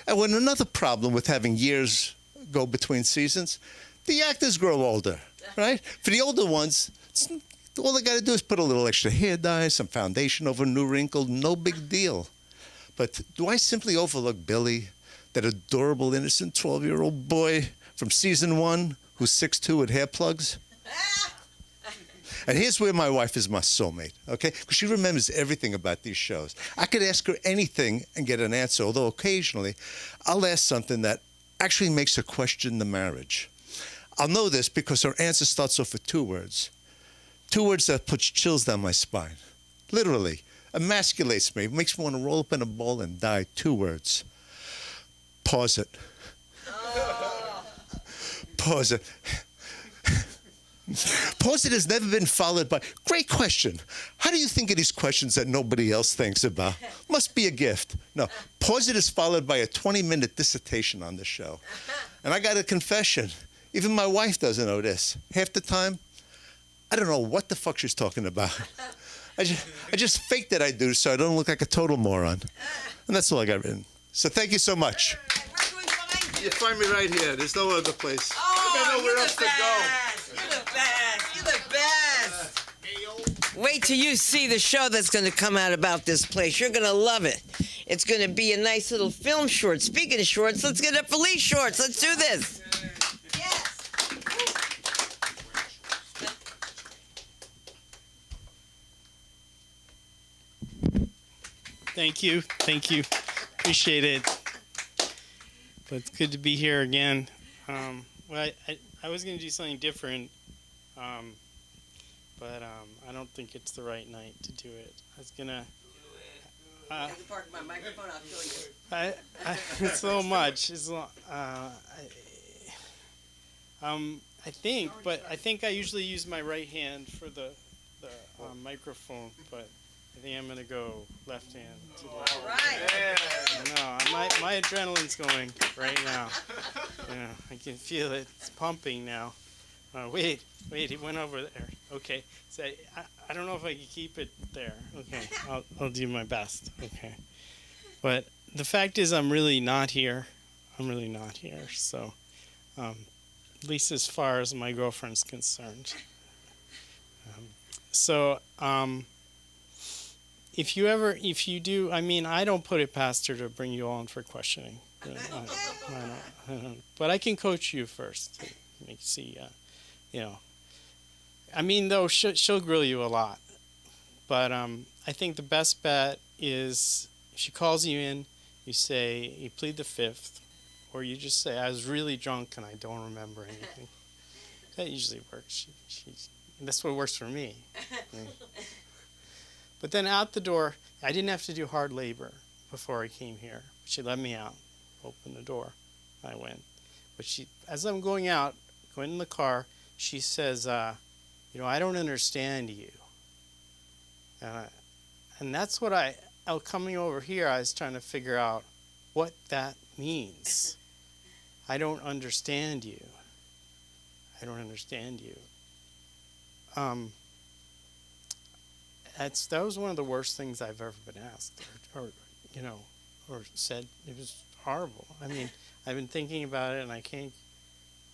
and when another problem with having years go between seasons, the actors grow older, right? For the older ones, all they got to do is put a little extra hair dye, some foundation over a new wrinkle, no big deal. But do I simply overlook Billy, that adorable, innocent 12-year-old boy from season 1 who's 6'2" with hair plugs? And here's where my wife is my soulmate, okay? Because she remembers everything about these shows. I could ask her anything and get an answer, although occasionally I'll ask something that actually makes her question the marriage. I'll know this because her answer starts off with 2 words. 2 words that puts chills down my spine. Literally, emasculates me, makes me want to roll up in a ball and die. 2 words. Pause it. Pause it. Pause it has never been followed by, great question. How do you think of these questions that nobody else thinks about? Must be a gift. No, pause it is followed by a 20-minute dissertation on the show. And I got a confession. Even my wife doesn't know this. Half the time, I don't know what the fuck she's talking about. I just fake that I do so I don't look like a total moron. And that's all I got written. So thank you so much. You find me right here. There's no other place. Oh, I got nowhere else to go. You're the best. You're the best. Wait till you see the show that's going to come out about this place. You're going to love it. It's going to be a nice little film short. Speaking of shorts, let's get up for Lee shorts. Let's do this. Yes. Thank you. Thank you. Appreciate it. But it's good to be here again. Well, I was going to do something different, but I don't think it's the right night to do it. I was going to... I can park my microphone, I'll show you. It's so much. It's I think I usually use my right hand for the microphone, but I think I'm gonna go left hand today. All right. No, my adrenaline's going right now. Yeah, I can feel it. It's pumping now. Wait, it went over there. Okay, so I don't know if I can keep it there. Okay, I'll do my best. Okay, but the fact is, I'm really not here. So, at least as far as my girlfriend's concerned. If you do, I mean, I don't put it past her to bring you all in for questioning. I don't. But I can coach you first to make you see, I mean, though, she'll grill you a lot. But I think the best bet is if she calls you in, you plead the fifth, or you just say, I was really drunk and I don't remember anything. That usually works. That's what works for me. Yeah. But then out the door, I didn't have to do hard labor before I came here. She let me out, opened the door. I went. But as I'm going in the car, she says, I don't understand you. And that's what coming over here, I was trying to figure out what that means. I don't understand you. That was one of the worst things I've ever been asked or said. It was horrible. I mean, I've been thinking about it and I can't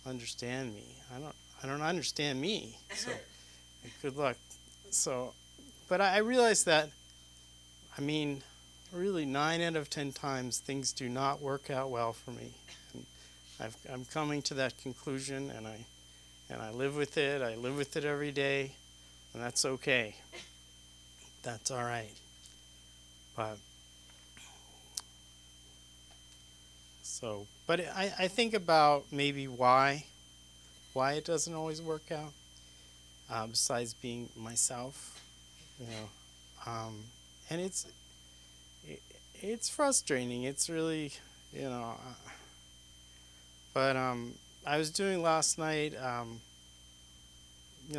understand me. I don't understand me. So good luck. So, but I realized that, I mean, really 9 out of 10 times things do not work out well for me. And I'm coming to that conclusion and I live with it. I live with it every day, and that's okay. That's all right. But I think about maybe why it doesn't always work out. Besides being myself, and it's frustrating. It's really, But I was doing last night.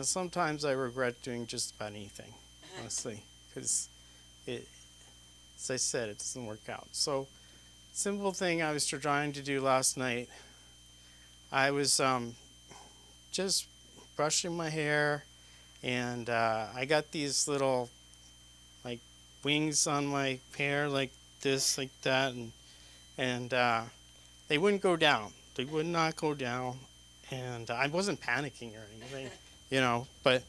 Sometimes I regret doing just about anything, honestly, because it, as I said, it doesn't work out. So, simple thing I was trying to do last night. I was just brushing my hair, and I got these little like wings on my hair, like this, like that, and they wouldn't go down. They would not go down, and I wasn't panicking or anything, But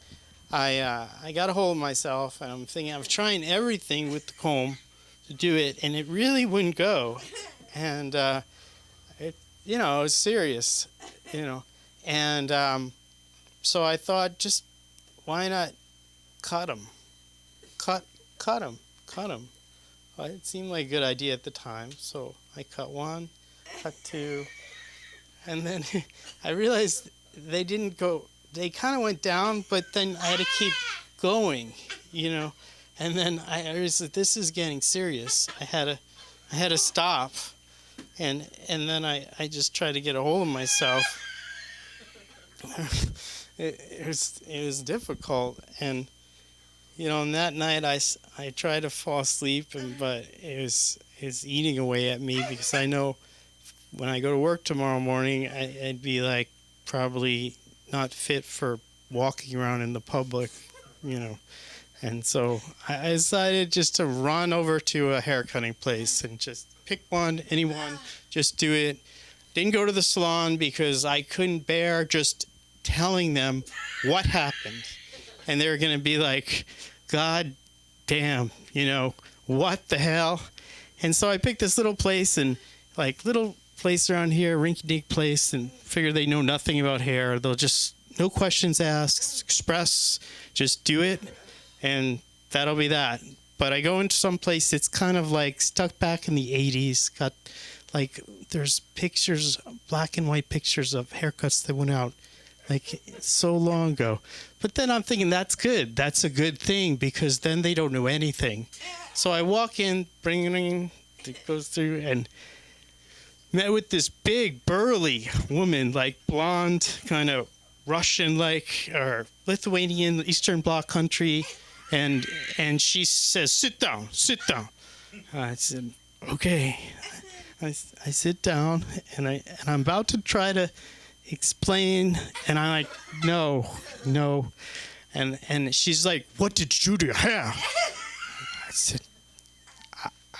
I got a hold of myself, and I'm thinking I was trying everything with the comb to do it, and it really wouldn't go, and it was serious, and so I thought, just why not cut them? Cut them. Well, it seemed like a good idea at the time, so I cut one, cut two, and then I realized they didn't go. They kind of went down, but then I had to keep going, And then I realized this is getting serious. I had to stop, and then I just tried to get a hold of myself. It was difficult, and and that night I tried to fall asleep, but it was eating away at me, because I know when I go to work tomorrow morning, I'd be like probably not fit for walking around in the public, And so I decided just to run over to a haircutting place and just pick one, anyone, just do it. Didn't go to the salon because I couldn't bear just telling them what happened. And they were going to be like, God damn, what the hell? And so I picked this little place, and little place around here, rinky-dink place, and figure they know nothing about hair. They'll just, no questions asked, express, just do it, and that'll be that. But I go into some place that's kind of like stuck back in the 80s, got there's pictures, black and white pictures of haircuts that went out so long ago. But then I'm thinking, that's good. That's a good thing, because then they don't know anything. So I walk in, it goes through, and met with this big, burly woman, blonde, kind of Russian, or Lithuanian, Eastern Bloc country, and she says, sit down. I said, okay. I sit down, and I'm about to try to explain, and I'm like, no, and she's like, what did you do to your hair? I said,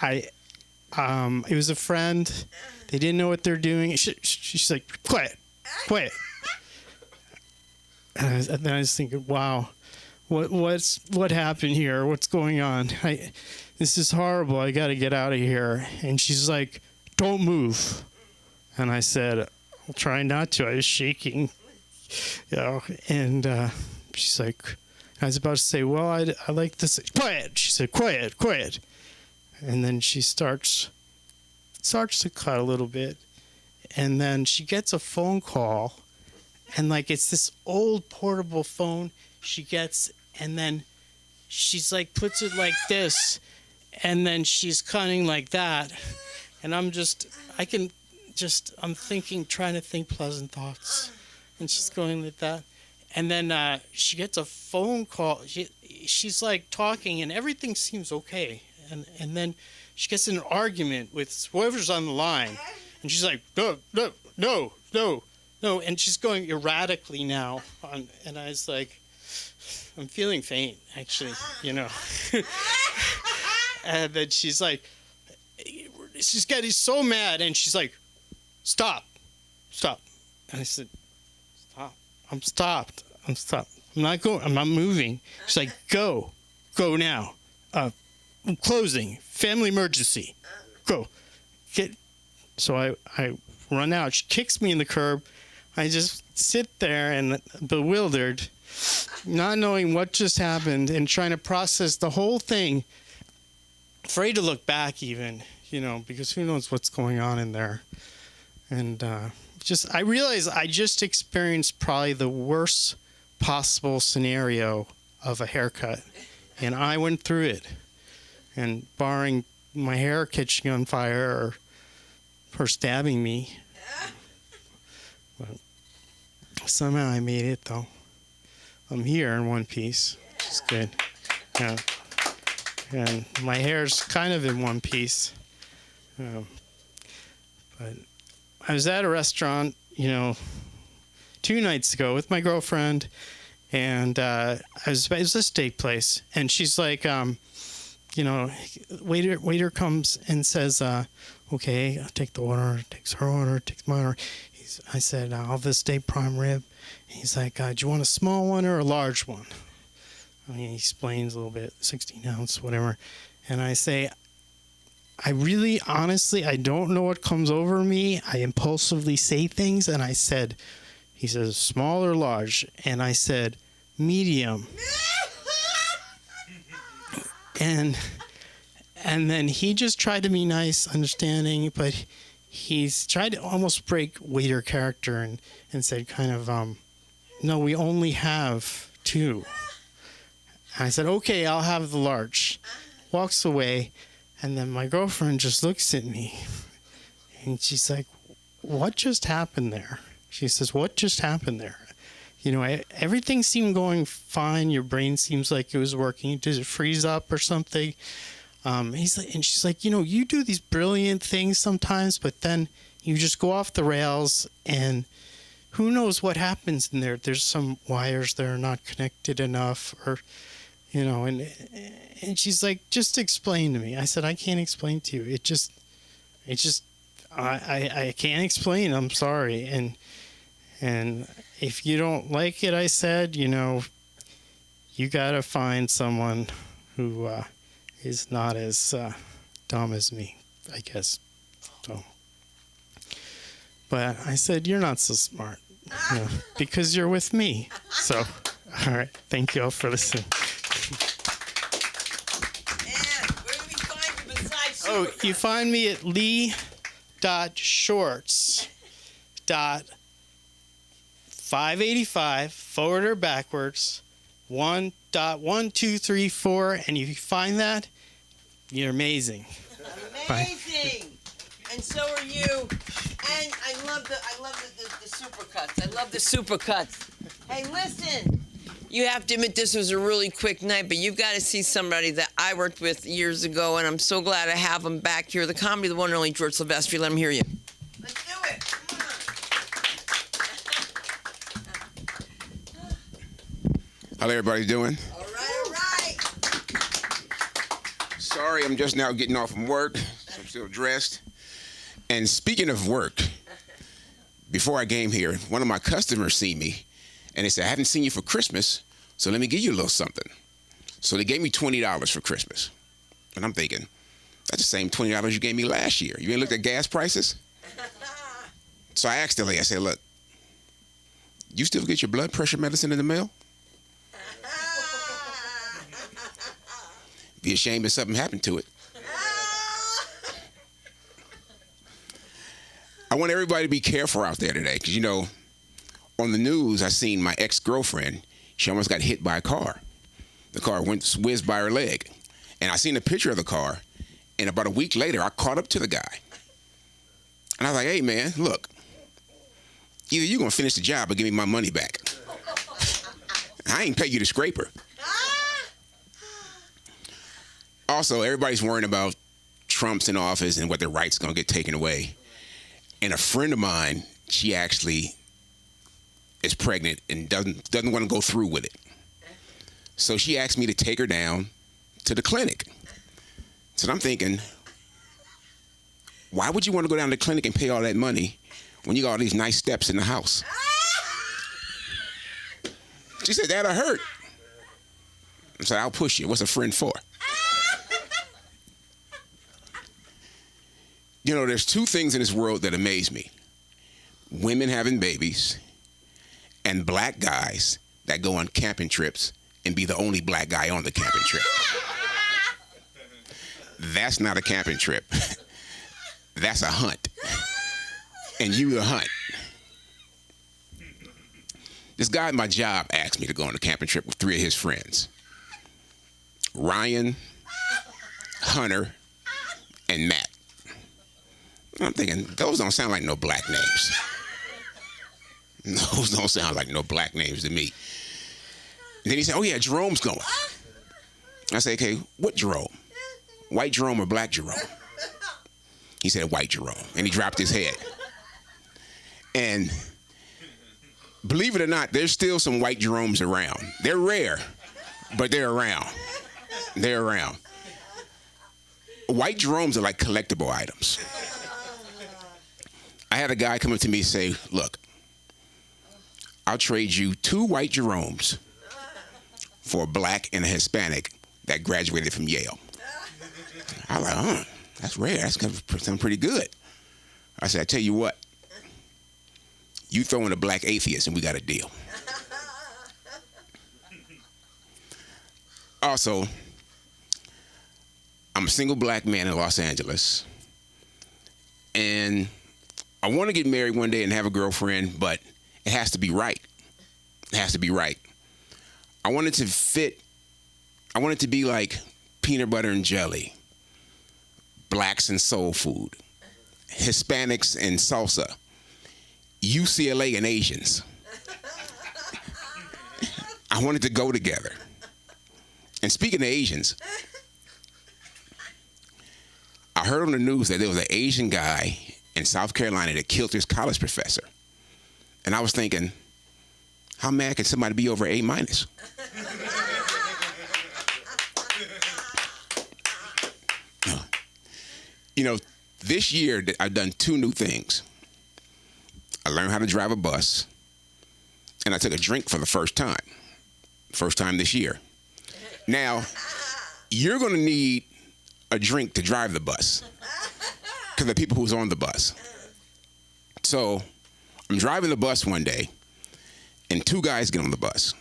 it was a friend. They didn't know what they're doing. She's like, quiet. And then I was thinking, wow, what happened here? What's going on? This is horrible. I got to get out of here. And she's like, don't move. And I said, I'll try not to. I was shaking, and she's like, I was about to say, well, I like this. Quiet. She said, quiet. And then she starts to cut a little bit, and then she gets a phone call, and it's this old portable phone she gets, and then she's puts it like this, and then she's cutting like that, and I'm thinking, trying to think pleasant thoughts, and she's going like that, and then she gets a phone call. She's talking, and everything seems okay, and then she gets in an argument with whoever's on the line, and she's like, no, and she's going erratically now, and I was like, I'm feeling faint, actually, and then she's getting so mad, and she's like, stop, and I said, stop, I'm stopped, I'm not going, I'm not moving. She's like, go now, I'm closing, family emergency, go, so I run out. She kicks me in the curb. I just sit there and bewildered, not knowing what just happened, and trying to process the whole thing, afraid to look back even, because who knows what's going on in there. And I realized I just experienced probably the worst possible scenario of a haircut, and I went through it. And barring my hair catching on fire or her stabbing me, But somehow I made it, though. I'm here in one piece, which is good. Yeah. And my hair's kind of in one piece. But I was at a restaurant, 2 nights ago with my girlfriend, and it was a steak place, and she's like, waiter comes and says, okay, I'll take the order, takes her order, takes my order. I said, I'll have the steak prime rib. He's like, do you want a small one or a large one? He explains a little bit, 16 ounce, whatever. And I say, I really, honestly, I don't know what comes over me. I impulsively say things, and he says, small or large? And I said, medium. And then he just tried to be nice, understanding, but he's tried to almost break waiter character and said kind of, no, we only have 2. And I said, okay, I'll have the large. Walks away, and then my girlfriend just looks at me, and she's like, what just happened there? She says, what just happened there? Everything seemed going fine. Your brain seems like it was working. Does it freeze up or something? She's like, you do these brilliant things sometimes, but then you just go off the rails, and who knows what happens in there. There's some wires that are not connected enough, or, and she's like, just explain to me. I said, I can't explain to you. I can't explain. I'm sorry. And if you don't like it, I said, you got to find someone who is not as dumb as me, I guess. So, but I said, you're not so smart, because you're with me. So, all right. Thank you all for listening. And where do we find you besides Oh, Supercuts? you find me at lee.shorts.585 forward or backwards 1.1234, and if you find that, you're amazing. Amazing. And so are you. And I love the Supercuts. I love the Supercuts. Hey, listen. You have to admit this was a really quick night, but you've got to see somebody that I worked with years ago, and I'm so glad to have him back here. The comedy, the one and only George Silvestri. Let him hear you. Let's do it. Come on. How everybody doing? All right. Sorry, I'm just now getting off from work. So I'm still dressed. And speaking of work, before I came here, one of my customers seen me, and they said, I haven't seen you for Christmas, so let me give you a little something. So they gave me $20 for Christmas. And I'm thinking, that's the same $20 you gave me last year. You ain't looked at gas prices? So I asked the lady, I said, look, you still get your blood pressure medicine in the mail? Be ashamed if something happened to it. I want everybody to be careful out there today, because, on the news, I seen my ex-girlfriend. She almost got hit by a car. The car whizzed by her leg. And I seen a picture of the car, and about a week later, I caught up to the guy. And I was like, hey, man, look, either you're going to finish the job or give me my money back. I ain't pay you to scrape her. Also, everybody's worrying about Trump's in office and what their rights going to get taken away. And a friend of mine, she actually is pregnant and doesn't want to go through with it. So she asked me to take her down to the clinic. So I'm thinking, why would you want to go down to the clinic and pay all that money when you got all these nice steps in the house? She said, that'll hurt. I said, I'll push you. What's a friend for? There's 2 things in this world that amaze me. Women having babies and black guys that go on camping trips and be the only black guy on the camping trip. That's not a camping trip. That's a hunt. And you the hunt. This guy at my job asked me to go on a camping trip with 3 of his friends. Ryan, Hunter, and Matt. I'm thinking, those don't sound like no black names. Those don't sound like no black names to me. And then he said, oh yeah, Jerome's going. I said, okay, what Jerome? White Jerome or black Jerome? He said, white Jerome. And he dropped his head. And believe it or not, there's still some white Jeromes around. They're rare, but they're around. They're around. White Jeromes are like collectible items. I had a guy come up to me and say, look, I'll trade you 2 white Jeromes for a black and a Hispanic that graduated from Yale. I was like, that's rare. That's going to sound pretty good. I said, I tell you what, you throw in a black atheist and we got a deal. Also, I'm a single black man in Los Angeles, and I want to get married one day and have a girlfriend, but it has to be right. It has to be right. I want it to fit. I want it to be like peanut butter and jelly, blacks and soul food, Hispanics and salsa, UCLA and Asians. I want it to go together. And speaking of Asians, I heard on the news that there was an Asian guy in South Carolina that killed his college professor. And I was thinking, how mad can somebody be over A-? You know, this year I've done 2 new things. I learned how to drive a bus, and I took a drink for the first time. First time this year. Now, you're going to need a drink to drive the bus because of the people who's on the bus. So I'm driving the bus one day, and 2 guys get on the bus.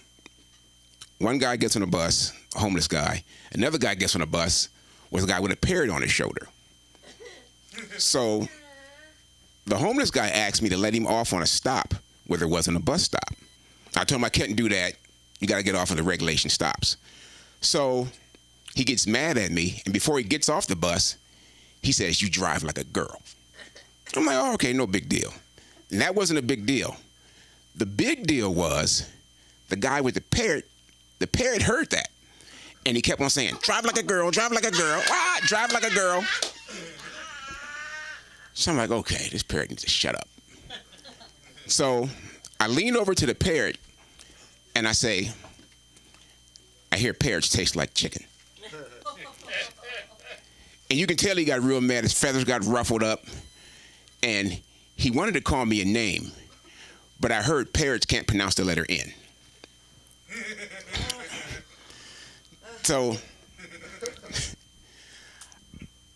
One guy gets on the bus, a homeless guy. Another guy gets on the bus with a guy with a parrot on his shoulder. So the homeless guy asked me to let him off on a stop where there wasn't a bus stop. I told him I couldn't do that. You got to get off on the regulation stops. So he gets mad at me, and before he gets off the bus, he says, you drive like a girl. I'm like, oh, okay, no big deal. And that wasn't a big deal. The big deal was the guy with the parrot heard that. And he kept on saying, drive like a girl, drive like a girl, drive like a girl. So I'm like, okay, this parrot needs to shut up. So I lean over to the parrot, and I say, I hear parrots taste like chicken. And you can tell he got real mad. His feathers got ruffled up. And he wanted to call me a name. But I heard parrots can't pronounce the letter N. So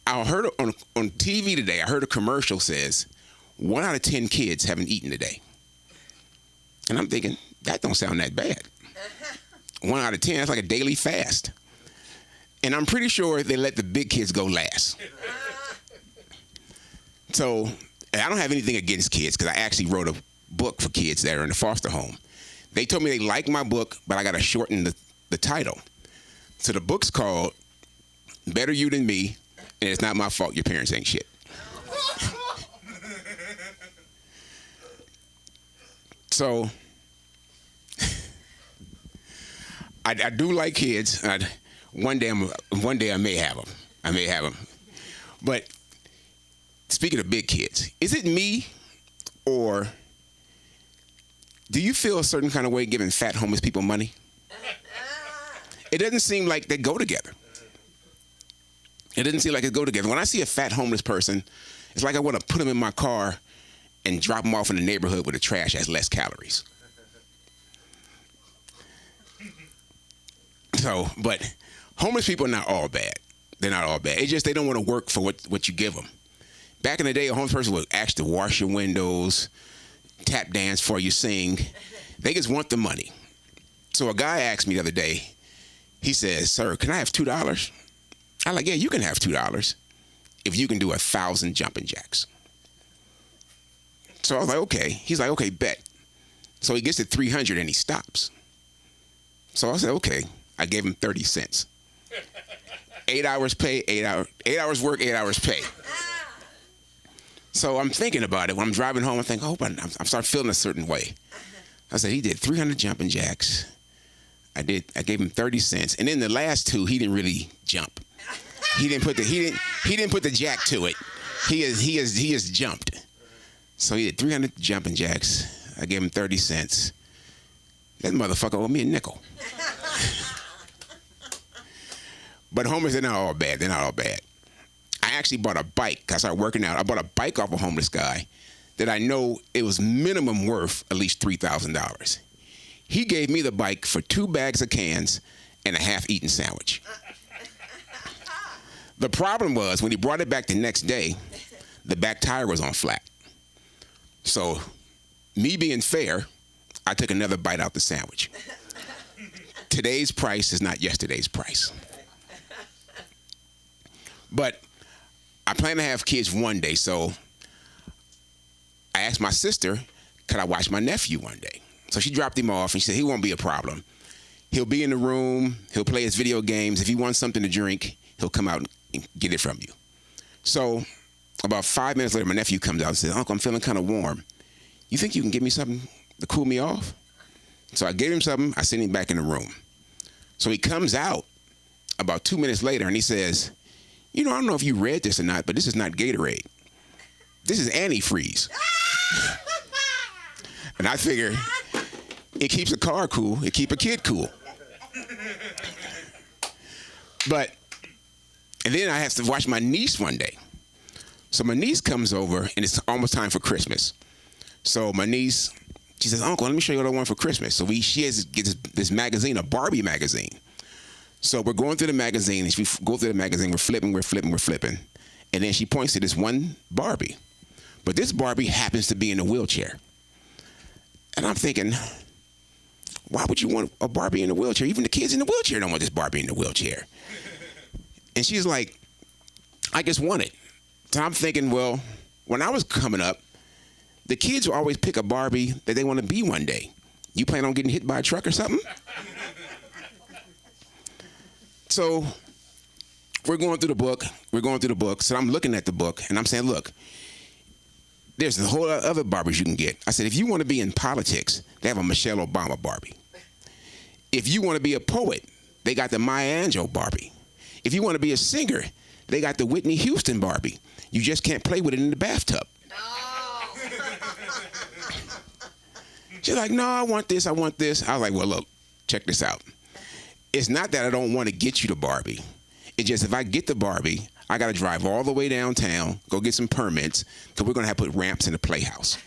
I heard on TV today, I heard a commercial says, 1 out of 10 kids haven't eaten today. And I'm thinking, that don't sound that bad. 1 out of 10, that's like a daily fast. And I'm pretty sure they let the big kids go last. So I don't have anything against kids because I actually wrote a book for kids that are in the foster home. They told me they like my book, but I got to shorten the title. So the book's called Better You Than Me, and It's Not My Fault Your Parents Ain't Shit. So I do like kids. One day I may have them. But speaking of big kids, is it me, or do you feel a certain kind of way giving fat homeless people money? It doesn't seem like they go together. It doesn't seem like they go together. When I see a fat homeless person, it's like I want to put them in my car and drop them off in the neighborhood where the trash has less calories. So, but homeless people are not all bad. They're not all bad. It's just they don't want to work for what you give them. Back in the day, a homeless person would actually wash your windows, tap dance for you, sing. They just want the money. So a guy asked me the other day, he says, sir, can I have $2? I'm like, yeah, you can have $2 if you can do 1,000 jumping jacks. So I was like, okay. He's like, okay, bet. So he gets to 300 and he stops. So I said, okay. I gave him 30 cents. 8 hours pay, 8 hours work, 8 hours pay. So I'm thinking about it. When I'm driving home, I think, I hope I start feeling a certain way. I said, he did 300 jumping jacks. I gave him 30 cents. And then the last two, he didn't really jump. He didn't put the jack to it. He has jumped. So he did 300 jumping jacks. I gave him 30 cents. That motherfucker owed me a nickel. But homeless, they're not all bad. They're not all bad. I actually bought a bike. I started working out. I bought a bike off a homeless guy that I know it was minimum worth at least $3,000. He gave me the bike for 2 bags of cans and a half-eaten sandwich. The problem was when he brought it back the next day, the back tire was on flat. So, me being fair, I took another bite out the sandwich. Today's price is not yesterday's price. But I plan to have kids one day, so I asked my sister, could I watch my nephew one day? So she dropped him off, and she said, he won't be a problem. He'll be in the room. He'll play his video games. If he wants something to drink, he'll come out and get it from you. So about 5 minutes later, my nephew comes out and says, Uncle, I'm feeling kind of warm. You think you can give me something to cool me off? So I gave him something. I sent him back in the room. So he comes out about 2 minutes later, and he says, I don't know if you read this or not, but this is not Gatorade. This is antifreeze. And I figure it keeps a car cool, it keeps a kid cool. And then I have to watch my niece one day. So my niece comes over, and it's almost time for Christmas. So my niece, she says, Uncle, let me show you what I want for Christmas. So she gets this magazine, a Barbie magazine. So we're going through the magazine, and we go through the magazine, we're flipping. And then she points to this one Barbie. But this Barbie happens to be in a wheelchair. And I'm thinking, why would you want a Barbie in a wheelchair? Even the kids in the wheelchair don't want this Barbie in the wheelchair. And she's like, I just want it. So I'm thinking, well, when I was coming up, the kids will always pick a Barbie that they want to be one day. You plan on getting hit by a truck or something? So we're going through the book. So I'm looking at the book, and I'm saying, look, there's a whole lot of other Barbies you can get. I said, if you want to be in politics, they have a Michelle Obama Barbie. If you want to be a poet, they got the Maya Angelou Barbie. If you want to be a singer, they got the Whitney Houston Barbie. You just can't play with it in the bathtub. She's like, no, I want this. I was like, well, look, check this out. It's not that I don't want to get you the Barbie. It's just if I get the Barbie, I got to drive all the way downtown, go get some permits, because we're going to have to put ramps in the playhouse.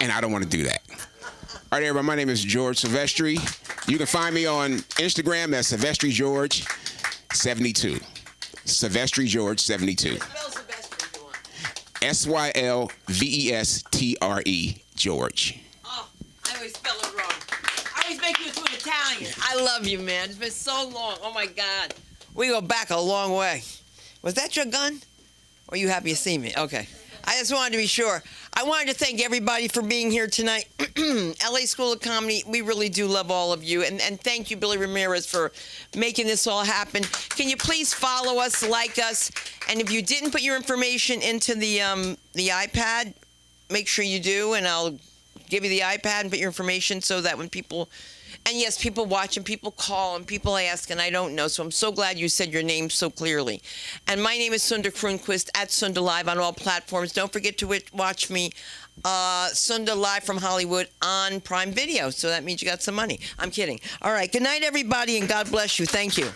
And I don't want to do that. All right, everybody, my name is George Silvestri. You can find me on Instagram. That's Silvestri George 72. Silvestri George 72. SYLVESTRE George. Oh, I always spell it wrong. I always make you into an Italian. I love you, man. It's been so long. Oh, my God. We go back a long way. Was that your gun? Or are you happy to see me? Okay. I just wanted to be sure. I wanted to thank everybody for being here tonight. LA School of Comedy, we really do love all of you. And thank you, Billy Ramirez, for making this all happen. Can you please follow us, like us? And if you didn't put your information into the iPad, make sure you do, and I'll give you the iPad and put your information so that when people... And yes, people watch and people call and people ask, and I don't know. So I'm so glad you said your name so clearly. And my name is Sunda Kronquist at Sunda Live on all platforms. Don't forget to watch me, Sunda Live from Hollywood on Prime Video. So that means you got some money. I'm kidding. All right. Good night, everybody, and God bless you. Thank you.